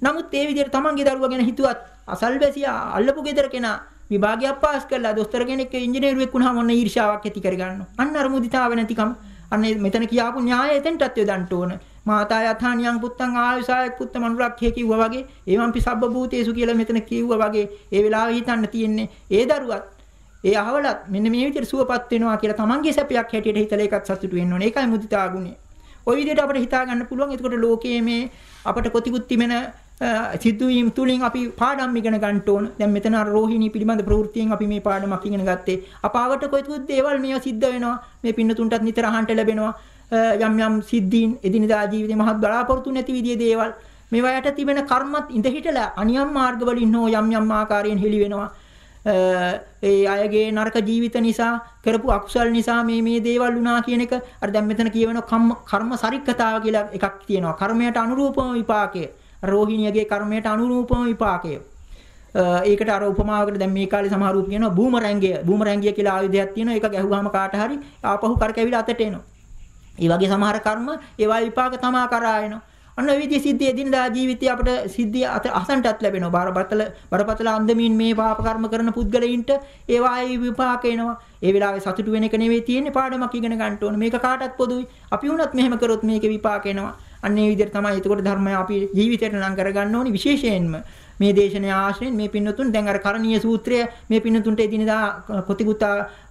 නමුත් ඒ විදිහට තමන්ගේ දරුවා ගැන හිතුවත් අසල්වැසියා අල්ලපු ගෙදර කෙනා විභාගයක් පාස් කරලා දොස්තර කෙනෙක් ඉංජිනේරුවෙක් වුණාම ඔන්න ඊර්ෂ්‍යාවක් ඇති කරගන්නවා. අන්න අර මුදිතාව නැතිකම අන්න මෙතන කියාපු න්‍යාය එතෙන්ටත් යොදන්න ඕන. මාතා යථානියං පුත්තං ආයුසායක පුත්ත මනුරක්ඛේ කිව්වා වගේ ඒවම්පි සබ්බ භූතේසු කියලා මෙතන කිව්වා වගේ ඒ වෙලාවේ හිතන්න තියෙන්නේ ඒ දරුවත් ඒ අහවලත් මෙන්න මේ විදිහට සුවපත් වෙනවා කියලා තමන්ගේ සැපයක් හැටියට හිතලා ඒකත් සතුටු වෙන්න ඕනේ. ඒකයි මුදිතා ගුණය. ওই විදිහට අපිට හිතා ගන්න පුළුවන්. එතකොට ලෝකයේ මේ අපට කොතිකුත් තිබෙන සිදුවීම් තුලින් අපි පාඩම් ඉගෙන ගන්න ඕන. දැන් මෙතන අර රෝහිණී පිළිබඳ ප්‍රවෘත්තියෙන් අපි මේ පාඩමක් ඉගෙන ගත්තේ. අපාවට කොයිතුත් දේවල් මේවා සිද්ධ වෙනවා. මේ පින්නතුන්ටත් නිතර අහන්න ලැබෙනවා. යම් යම් සිද්ධීන් එදිනදා ජීවිතේ මහත් බලාපොරොත්තු නැති විදිහේ දේවල්. මේවා යට තිබෙන කර්මත් ඉඳ හිටලා අනියම් මාර්ග වලින් හෝ යම් යම් ආකාරයෙන් හෙළි වෙනවා. ඒ අයගේ නරක ජීවිත නිසා කරපු අකුසල් නිසා මේ දේවල් වුණා කියන එක අර දැන් මෙතන කියවෙන කර්ම සරික්කතාව කියලා එකක් තියෙනවා. කර්මයට අනුරූපම විපාකය. රෝහිණියගේ කර්මයට අනුරූපම විපාකය. ඒකට අර උපමාවකට දැන් මේ කාලේ සමහරව කියනවා බූමරැංගිය කියලා ආයුධයක් තියෙනවා. ඒක ගැහුවාම කාට හරි ආපහු කරකැවිලා අතට එනවා. ඒ වගේ සමහර කර්ම ඒවා විපාක තමා කරා එනවා. අන්න ඒ විදිහේ සිද්ධිය එදිනදා ජීවිතේ අපිට සිද්ධිය අසන්ටත් ලැබෙනවා. බරපතල අන්දමින් මේ පාප කර්ම කරන පුද්ගලයින්ට ඒවායි විපාක එනවා. ඒ වෙලාවේ සතුටු වෙන එක නෙවෙයි තියෙන්නේ පාඩමක් ඉගෙන ගන්න ඕන. මේක කාටත් පොදුයි. අපි වුණත් මෙහෙම කරොත් මේකේ විපාක එනවා. අන්න ඒ විදිහට තමයි එතකොට ධර්මය අපි ජීවිතයට නම් කරගන්න ඕනි. විශේෂයෙන්ම මේ දේශනාවේ ආශ්‍රයෙන් මේ පින්නතුන් දැන් අර කරණීය සූත්‍රය මේ පින්නතුන්ට එදිනදා කොතිකුත්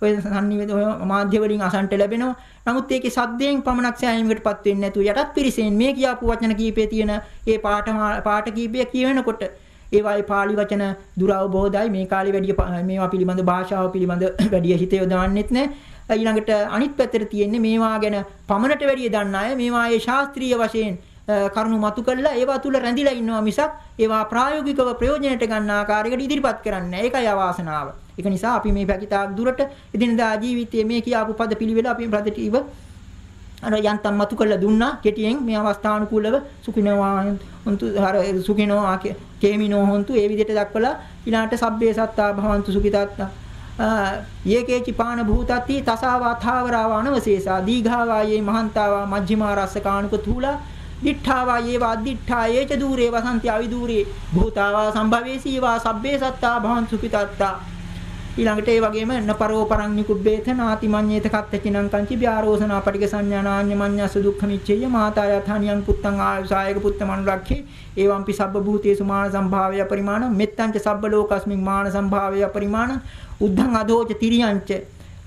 ඔය සංනිවේද ඔය මාධ්‍ය වලින් අසන්ට ලැබෙනවා. නමුත් ඒකේ සද්දයෙන් පමණක් සෑහීමකටපත් වෙන්නේ නැතුව යටත් පිරිසෙන් මේ කියාපු වචන කීපේ තියෙන ඒ පාඨ කීපය කියවෙනකොට ඒවායි පාලි වචන දුරවබෝධයි මේ කාලේ වැඩි මේවා පිළිබඳ භාෂාව පිළිබඳ වැඩි හිත යොදවන්නෙත් නැහැ. ඊළඟට අනිත් පැත්තට තියෙන්නේ මේවා ගැන පමණට වැඩි දන්න අය මේවා ඒ ශාස්ත්‍රීය වශයෙන් කරුණු මතු කළා ඒවා තුල රැඳිලා ඉන්නවා මිසක් ඒවා ප්‍රායෝගිකව ප්‍රයෝජනයට ගන්න ආකාරයකට ඉදිරිපත් කරන්නේ නැහැ. ඒකයි අවාසනාව. ඒක නිසා අපි මේ පැකිතාක් දුරට එදිනදා ජීවිතයේ මේ කියාපු පද පිළිවෙල අපි ප්‍රතිටීව අර යන්තම් මතු කළා දුන්නා කෙටියෙන් මේ අවස්ථානුකූලව සුඛිනවා හොන්තු අර සුඛිනවා කේමිනෝ හොන්තු ඒ විදිහට දක්වලා ඊළාට සබ්බේ සත්තා භවන්තු සුඛිතාත්තා යේකේචි පාන භූතත්ති තසාවා ථාවරාව අනවශේෂා දීඝාවා යේ මහන්තාවා මජ්ක්‍ධිමා රස්සකාණුක තූලා දිඨාවා යේවා අද්දිඨා යේච දූරේ වසන්ති අවිදූරේ භූතාවා සම්භවේසීවා සබ්බේ සත්තා භවන්තු සුඛිතාත්තා ඊළඟට ඒ වගේම නපරෝ පරං නිකුබ්බේත නාති මඤ්ඤේත කත්තචිනං කංචි ව්‍යාරෝසනා පටික සංඥානාඤ්ඤ මඤ්ඤස්ස දුක්ඛමිච්ඡේය මාතායථානියං පුත්තං ආයුසායක පුත්ත මනුලක්ඛේ එවම්පි සබ්බ භූතේසු මාන සම්භාවය පරිමාණ මෙත්තංච සබ්බ ලෝකස්මින් මාන සම්භාවය පරිමාණ උද්ධං අදෝච තිරියංච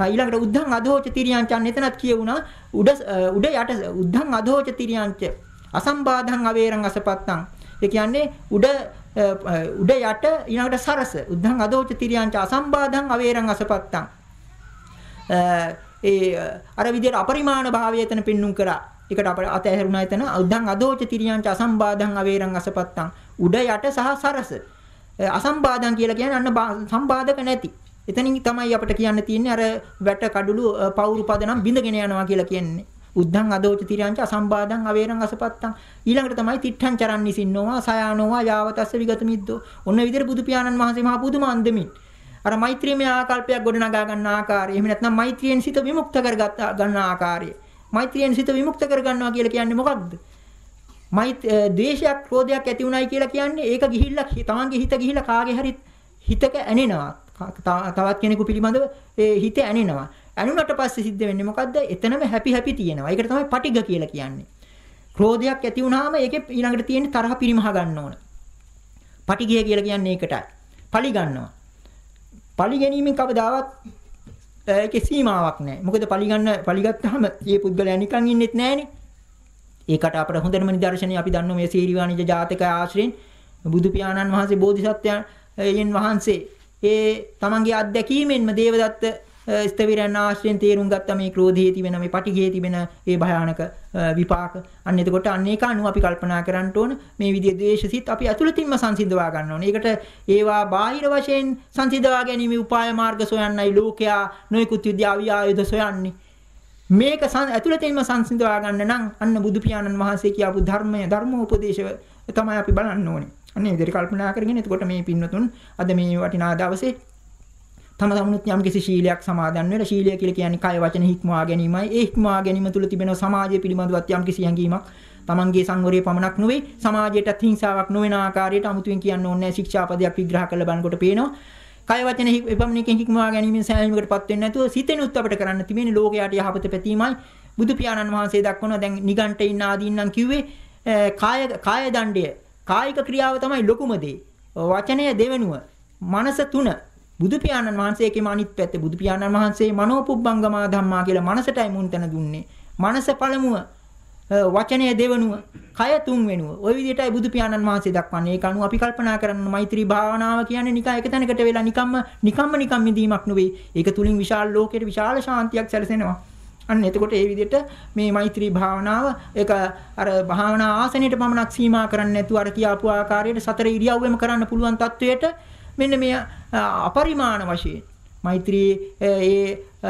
ඊළඟට උද්ධං අදෝච තිරියංච එතනත් කියුණා උඩ යට උද්ධං අදෝච තිරියංච අසම්බාධං අවේරං අසපත්තං ඒ කියන්නේ උඩ යට ඊළඟට සරස උද්ධං අදෝච තිරියංච අසම්බාධං අවේරං අසපත්තං අර විදිහට අපරිමාණ භාවය එතන පෙන්눔 කරා. ඒකට අප අතහැරුණා එතන උද්ධං අදෝච තිරියංච අසම්බාධං අවේරං අසපත්තං උඩ යට සහ සරස අසම්බාධං කියලා කියන්නේ අන්න සම්බාධක නැති. එතනින් තමයි අපිට කියන්න තියෙන්නේ අර වැට කඩළු පවුරු පදනම් බිඳගෙන යනවා කියලා කියන්නේ. උද්ධං අදෝච තිරයන්ච අසම්බාධං අවේරං අසපත්තං ඊළඟට තමයි තිට්ඨං චරන් නිසින්නෝවා සයානෝවා යාවතස්ස විගත මිද්දෝ. ඔන්න විදිහට බුදු පියාණන් වහන්සේ මහා පුදුම අන්දමින් අර මෛත්‍රියමය ආකල්පයක් ගොඩනගා ගන්න ආකාරය. එහෙම නැත්නම් මෛත්‍රියෙන් සිත විමුක්ත කරගත් ගන්න ආකාරය. මෛත්‍රියෙන් සිත විමුක්ත කරගන්නවා කියලා කියන්නේ මොකක්ද? ද්වේෂයක් ක්‍රෝධයක් ඇති උනායි කියලා කියන්නේ ඒක ගිහිල්ලා තමන්ගේ හිත ගිහිල්ලා කාගේ හරි හිතක ඇනෙනවා. තවත් කෙනෙකු පිළිබඳව ඒ හිත ඇනෙනවා. ඇනුනට පස්සේ සිද්ධ වෙන්නේ මොකද්ද? එතනම හැපි තියෙනවා. ඒකට තමයි පටිඝ කියලා කියන්නේ. ක්‍රෝධයක් ඇති වුනහම ඒකේ ඊළඟට තියෙන තරහ පිරිමහ ගන්න ඕන. පටිඝය කියලා කියන්නේ ඒකටයි. පලි ගන්නවා. පලි ගැනීමෙන් කවදාවත් ඒකේ සීමාවක් නැහැ. මොකද පලි ගත්තාම මේ පුද්ගලයා නිකන් ඉන්නෙත් නැහනේ. ඒකට අපිට හොඳම නිදර්ශනය අපි දන්නවා මේ සීරිවාණිජ ජාතක ආශ්‍රයෙන් බුදු පියාණන් වහන්සේ බෝධිසත්වයන් වහන්සේ ඒ තමන්ගේ අත්දැකීමෙන්ම දේවදත්ත ස්තවිරයන් ආශ්‍රයෙන් තේරුම් ගත්ත මේ ක්‍රෝධයේ තිබෙන මේ පටිඝයේ තිබෙන ඒ භයානක විපාක. අන්න එතකොට අන්න ඒක අනුව අපි කල්පනා කරන්න ඕන මේ විදිහේ ද්වේෂසිත අපි අතුලතින්ම සංසිඳවා ගන්න ඕනේ. ඒකට ඒවා බාහිර වශයෙන් සංසිඳවා ගැනීම උපාය මාර්ග සොයන්නයි ලෝකයා නොයෙකුත් විද්‍යාවි ආයුධ සොයන්නේ. මේක අතුලතින්ම සංසිඳවා ගන්න නම් අන්න බුදු පියාණන් වහන්සේ කියපු ධර්මෝපදේශ තමයි අපි බලන්න ඕනේ. අනේ විදිහට කල්පනා කරගෙන එතකොට මේ පින්වතුන් අද මේ වටිනා දවසේ තම තමනුත් යම් කිසි ශීලයක් සමාදන් වෙලා ශීලය කියලා කියන්නේ කය වචන හික්මවා ගැනීමයි. ඒ හික්මවා ගැනීම තුළ තිබෙන සමාජය පිළිබඳවත් යම් කිසි හැඟීමක් තමන්ගේ සංවරයේ පමණක් නෙවෙයි සමාජයටත් හිංසාවක් නොවන ආකාරයට අමුතුවෙන් කියන්න ඕනේ ශික්ෂාපදයක් විග්‍රහ කරලා බලනකොට පේනවා. කය වචන එපමණකින් හික්මවා ගැනීමෙන් සෑහීමකටපත් වෙන්නේ නැතුව සිතෙනුත් අපිට කරන්න තිබෙන්නේ ලෝකයට යහපත පැතීමයි. බුදු පියාණන් වහන්සේ දක්වනවා දැන් නිගණ්ඨින් ආදීන්නම් කිව්වේ කාය දණ්ඩය කායික ක්‍රියාව තමයි ලොකුම දේ. වචනය දෙවෙනුව මනස තුන බුදු පියාණන් වහන්සේකේම අනිත් පැත්ත බුදු පියාණන් වහන්සේ මනෝපුබ්බංගමා ධම්මා කියලා මනසටයි මුන්තන දුන්නේ. මනස පළමුව වචනය දෙවෙනුව කය තුන්වෙනුව. ওই විදිහටයි බුදු පියාණන් වහන්සේ දක්වන්නේ. ඒක අනුව අපි කල්පනා කරන්න මෛත්‍රී භාවනාව කියන්නේ නිකන් එක තැනකට වෙලා නිකම්ම මිදීමක් නෙවෙයි. ඒක තුලින් විශාල ලෝකයට විශාල ශාන්තියක් සැලසෙනවා. අන්න එතකොට මේ විදිහට මේ මෛත්‍රී භාවනාව ඒක අර භාවනා ආසනයට පමණක් සීමා කරන්නේ නැතුව අර කියාපු ආකාරයට සතර ඉරියව්වෙම කරන්න පුළුවන් තත්වයට මෙන්න මේ අපරිමාණ වශයෙන් මෛත්‍රී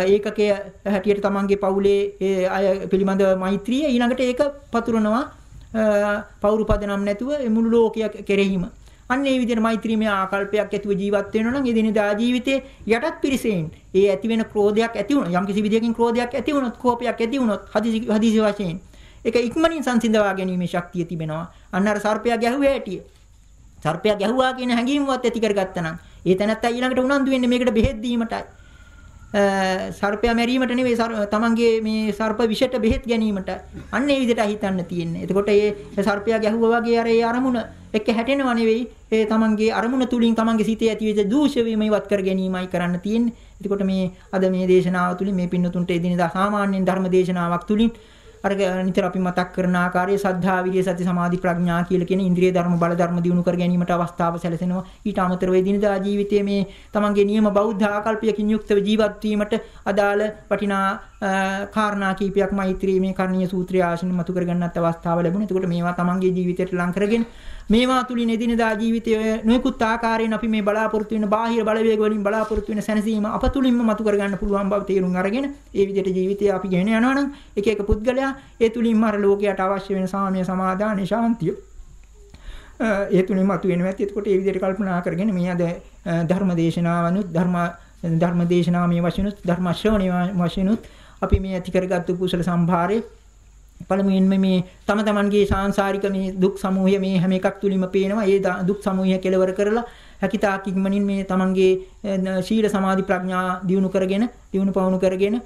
ඒකකයේ හැටියට තමන්ගේ පවුලේ ඒ අය පිළිබඳ මෛත්‍රිය ඊළඟට ඒක පතුරනවා පෞරු පදනම් නැතුව මුළු ලෝකයක් කෙරෙහිම. අන්න ඒ විදිහට මෛත්‍රීමය ආකල්පයක් ඇතුව ජීවත් වෙනවා නම් එදිනෙදා ජීවිතේ යටත් පිරිසෙන් ඒ ඇති වෙන ක්‍රෝධයක් ඇති වුණා. යම් කිසි විදියකින් ක්‍රෝධයක් ඇති වුණොත් කෝපයක් ඇති වුණොත් හදිසි වශයෙන් ඒක ඉක්මනින් සංසිඳවා ගැනීමේ ශක්තිය තිබෙනවා. අන්න අර සර්පයා ගැහුවේ හැටිය. සර්පයා ගැහුවා කියන හැඟීමවත් ඇති කරගත්තා නම් ඒ තැනත්තා ඊළඟට උනන්දු වෙන්නේ මේකට බෙහෙත් දීමටයි. සර්පයා මැරීමට නෙවෙයි තමන්ගේ මේ සර්ප විෂයට බෙහෙත් ගැනීමට. අන්න ඒ විදිහට හිතන්න තියෙන්නේ. එතකොට ඒ සර්පයා ගැහුවා වගේ අර ඒ අරමුණ එක්ක හැටෙනව නෙවෙයි. ඒ තමන්ගේ අරමුණ තුලින් තමන්ගේ සිතේ ඇතිවෙච්ච දූෂ්‍ය වීම ඉවත් කර ගැනීමයි කරන්න තියෙන්නේ. එතකොට මේ අද මේ දේශනාව තුලින් මේ පින්නතුන්ට එදිනෙදා සාමාන්‍යයෙන් ධර්ම දේශනාවක් තුලින් අර නිතර අපි මතක් කරන ආකාරයේ සද්ධා විරිය සති සමාධි ප්‍රඥා කියලා කියන ඉන්ද්‍රිය ධර්ම බල ධර්ම දිනු කර ගැනීමට අවස්ථාව සැලසෙනවා. ඊට අමතරව එදිනදා ජීවිතයේ මේ තමන්ගේ නියම බෞද්ධ ආකල්පයකින් යුක්තව ජීවත් වීමට අදාළ වටිනා කාරණා කීපයක් මෛත්‍රී මේ කර්ණීය සූත්‍රය ආශ්‍රයෙන් මතු කර ගන්නත් අවස්ථාව ලැබුණා. එතකොට මේවා තමන්ගේ ජීවිතයට ලං කරගෙන මේවා තුලින් එදිනදා ජීවිතයේ නොයෙකුත් ආකාරයෙන් අපි මේ බලාපොරොත්තු වෙන බාහිර බලවේග වලින් බලාපොරොත්තු වෙන සැනසීම අප තුලින්ම මතු කර ගන්න පුළුවන් බව තේරුම් අරගෙන ඒ විදිහට ජීවිතය අපි ගෙන යනවා නම් එක එක පුද්ගලයා ඒ තුලින්ම අර ලෝකයට අවශ්‍ය වෙන සාමය සමාදාන ශාන්තිය ඒ තුලින්ම මතු වෙනවා. එතකොට ඒ විදිහට කල්පනා කරගෙන මේ අද ධර්ම දේශනාවනුත් ධර්ම දේශනාව මේ වශයෙන්ුත් ධර්ම ශ්‍රවණේ වශයෙන්ුත් අපි මේ ඇති කරගත්තු කුසල සම්භාරයේ පළමුවෙන්ම මේ තමන්ගේ සාංශාරික මේ දුක් සමූහය මේ හැම එකක් තුලින්ම පේනවා. ඒ දුක් සමූහය කෙලවර කරලා හැකිතාක් ඉක්මනින් මේ තමන්ගේ ශීල සමාධි ප්‍රඥා දියුණු කරගෙන දියුණු පවුණු කරගෙන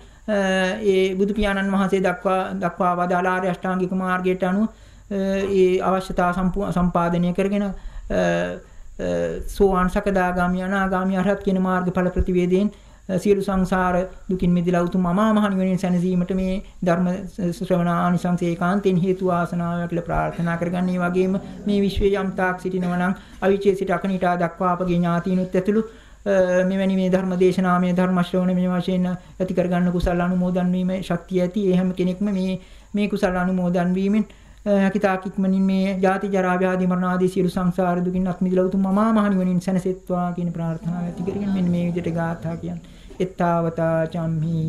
ඒ බුදු පියාණන් වහන්සේ දක්වා වදාළ ආර්ය අෂ්ටාංගික මාර්ගයට අනුව ඒ අවශ්‍යතා සම්පාදනය කරගෙන සෝවාන් සකදාගාමි අනාගාමි අරහත් කියන මාර්ගඵල ප්‍රතිවේදයෙන් සියලු සංසාර දුකින් මිදලා උතුම් අමා මහ නිවනින් සැනසීමට මේ ධර්ම ශ්‍රවණ ආනිසංස ඒකාන්තයෙන් හේතු වාසනාවක් කියලා ප්‍රාර්ථනා කරගන්න. ඒ වගේම මේ විශ්වයේ යම් තාක් සිටිනවා නම් අවිචේ සිට අකනිටා දක්වා අපගේ ඥාතීනුත් ඇතුළු මෙවැනි මේ ධර්ම දේශනාමය ධර්ම ශ්‍රවණ මේ වශයෙන් ඇති කරගන්න කුසල අනුමෝදන් වීමේ ශක්තිය ඇති. ඒ හැම කෙනෙක්ම මේ කුසල අනුමෝදන් වීමෙන් හැකිතාක් ඉක්මනින් මේ ජාති ජරා ව්‍යාධි මරණ ආදී සියලු සංසාර දුකින් අත් මිදලා උතුම් අමා මහ නිවනින් සැනසෙත්වා කියන ප්‍රාර්ථනාව ඇති කරගෙන මෙන්න මේ විදිහට ගාථා කියන්නේ. එත්තාවතා චම්හි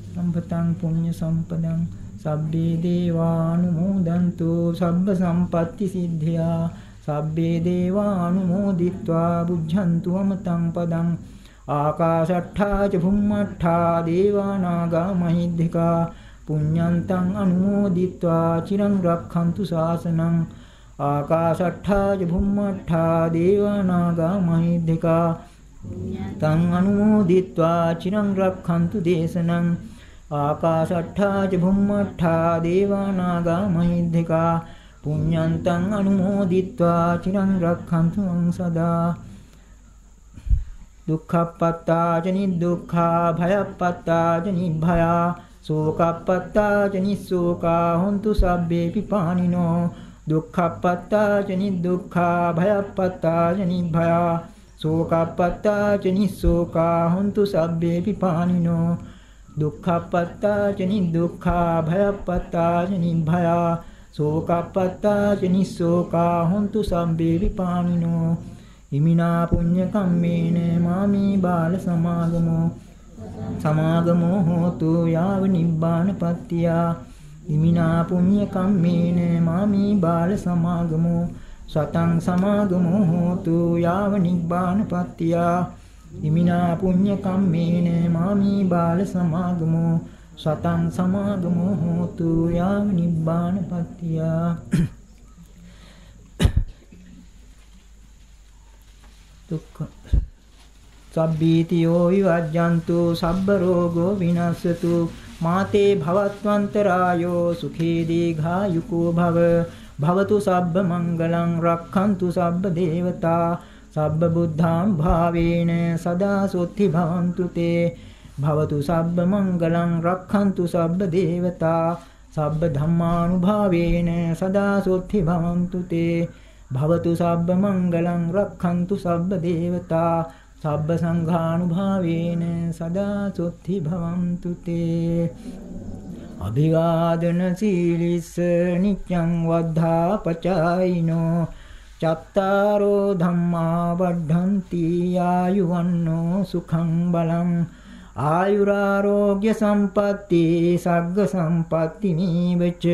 සම්පතං පුඤ්ඤ සම්පදං සබ්බේ දේවානුමෝදන්තු සබ්බ සම්පatti සිද්ධියා සබ්බේ දේවානුමෝදිත්වා බුද්ධන්තු අමතං පදං ආකාශට්ඨා ච භුම්මට්ඨා දේවානාගා මහිද්దికා පුඤ්ඤන්තං අනුමෝදිත්වා චිරං රක්ඛන්තු ශාසනං ආකාශට්ඨා ච භුම්මට්ඨා දේවානාගා මහිද්దికා තං අනුමෝදිත්වා චිරං රක්ඛන්තු දේශනං ආකාශට්ඨා ච භුම්මට්ඨා දේවානාගා මහිද්దికා පුඤ්ඤන්තං අනුමෝදිත්වා චිරං රක්ඛන්තු මං සදා දුක්ඛප්පත්තා ච නිදුක්ඛා භයප්පත්තා ච නිභයා සෝකප්පත්තා ච නිස්සෝකා හොන්තු සබ්බේ පිපානිනෝ දුක්ඛප්පත්තා ච නිදුක්ඛා භයප්පත්තා ච නිභයා සෝකප්පත්තා ච නිස්සෝකා හොන්තු සබ්බේ පිපානිනෝ දුක්ඛප්පත්තා ච නිදුක්ඛා භයප්පත්තා ච නිභයා සෝකප්පත්තා ච නිස්සෝකා හොන්තු සබ්බේ පිපානිනෝ ඉමිනා පුඤ්ඤ කම්මේන මාමි බාල සමාගමෝ හෝතු යාව නිබ්බානපත්තියා ඉමිනා පුඤ්ඤ කම්මේන මාමි බාල සමාගමෝ සතං සමාගමෝ හෝතු යාව නිබ්බානපත්තියා ඉමිනා පුඤ්ඤ කම්මේන මාමි බාල සමාගමෝ සතං සමාගමෝ හෝතු යාව නිබ්බානපත්තියා දුක්ඛ සබ්බීතියෝ විවජ්ජන්තු සබ්බ රෝගෝ විනස්සතු මාතේ භවත්වන්තරායෝ සුඛී දීඝායුකෝ භව භවතු සබ්බ මංගලං රක්ඛන්තු සබ්බ දේවතා සබ්බ බුද්ධාං භාවේන සදා සොත්ති භවන්තු තේ භවතු සබ්බ මංගලං රක්ඛන්තු සබ්බ දේවතා සබ්බ ධම්මානුභාවේන සදා සොත්ති භවන්තු තේ භවතු සබ්බ මංගලං රක්ඛන්තු සබ්බ දේවතා සබ්බ සංඝානුභාවේන සදා සොත්ති භවන්තු තේ අභිවාදන සීලිස්ස නිච්ඡං වද්ධා පචායිනෝ චත්තාරෝ ධම්මා වඩ්ඩಂತಿ ආයුවන්නෝ සුඛං බලං ආයුරාෝග්‍ය සම්පatti සග්ග සම්පatti නීවච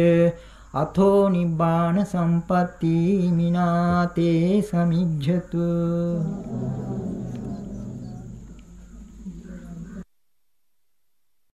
අතෝ නිබ්බාන සම්පatti මිනාතේ සමිජ්ජතු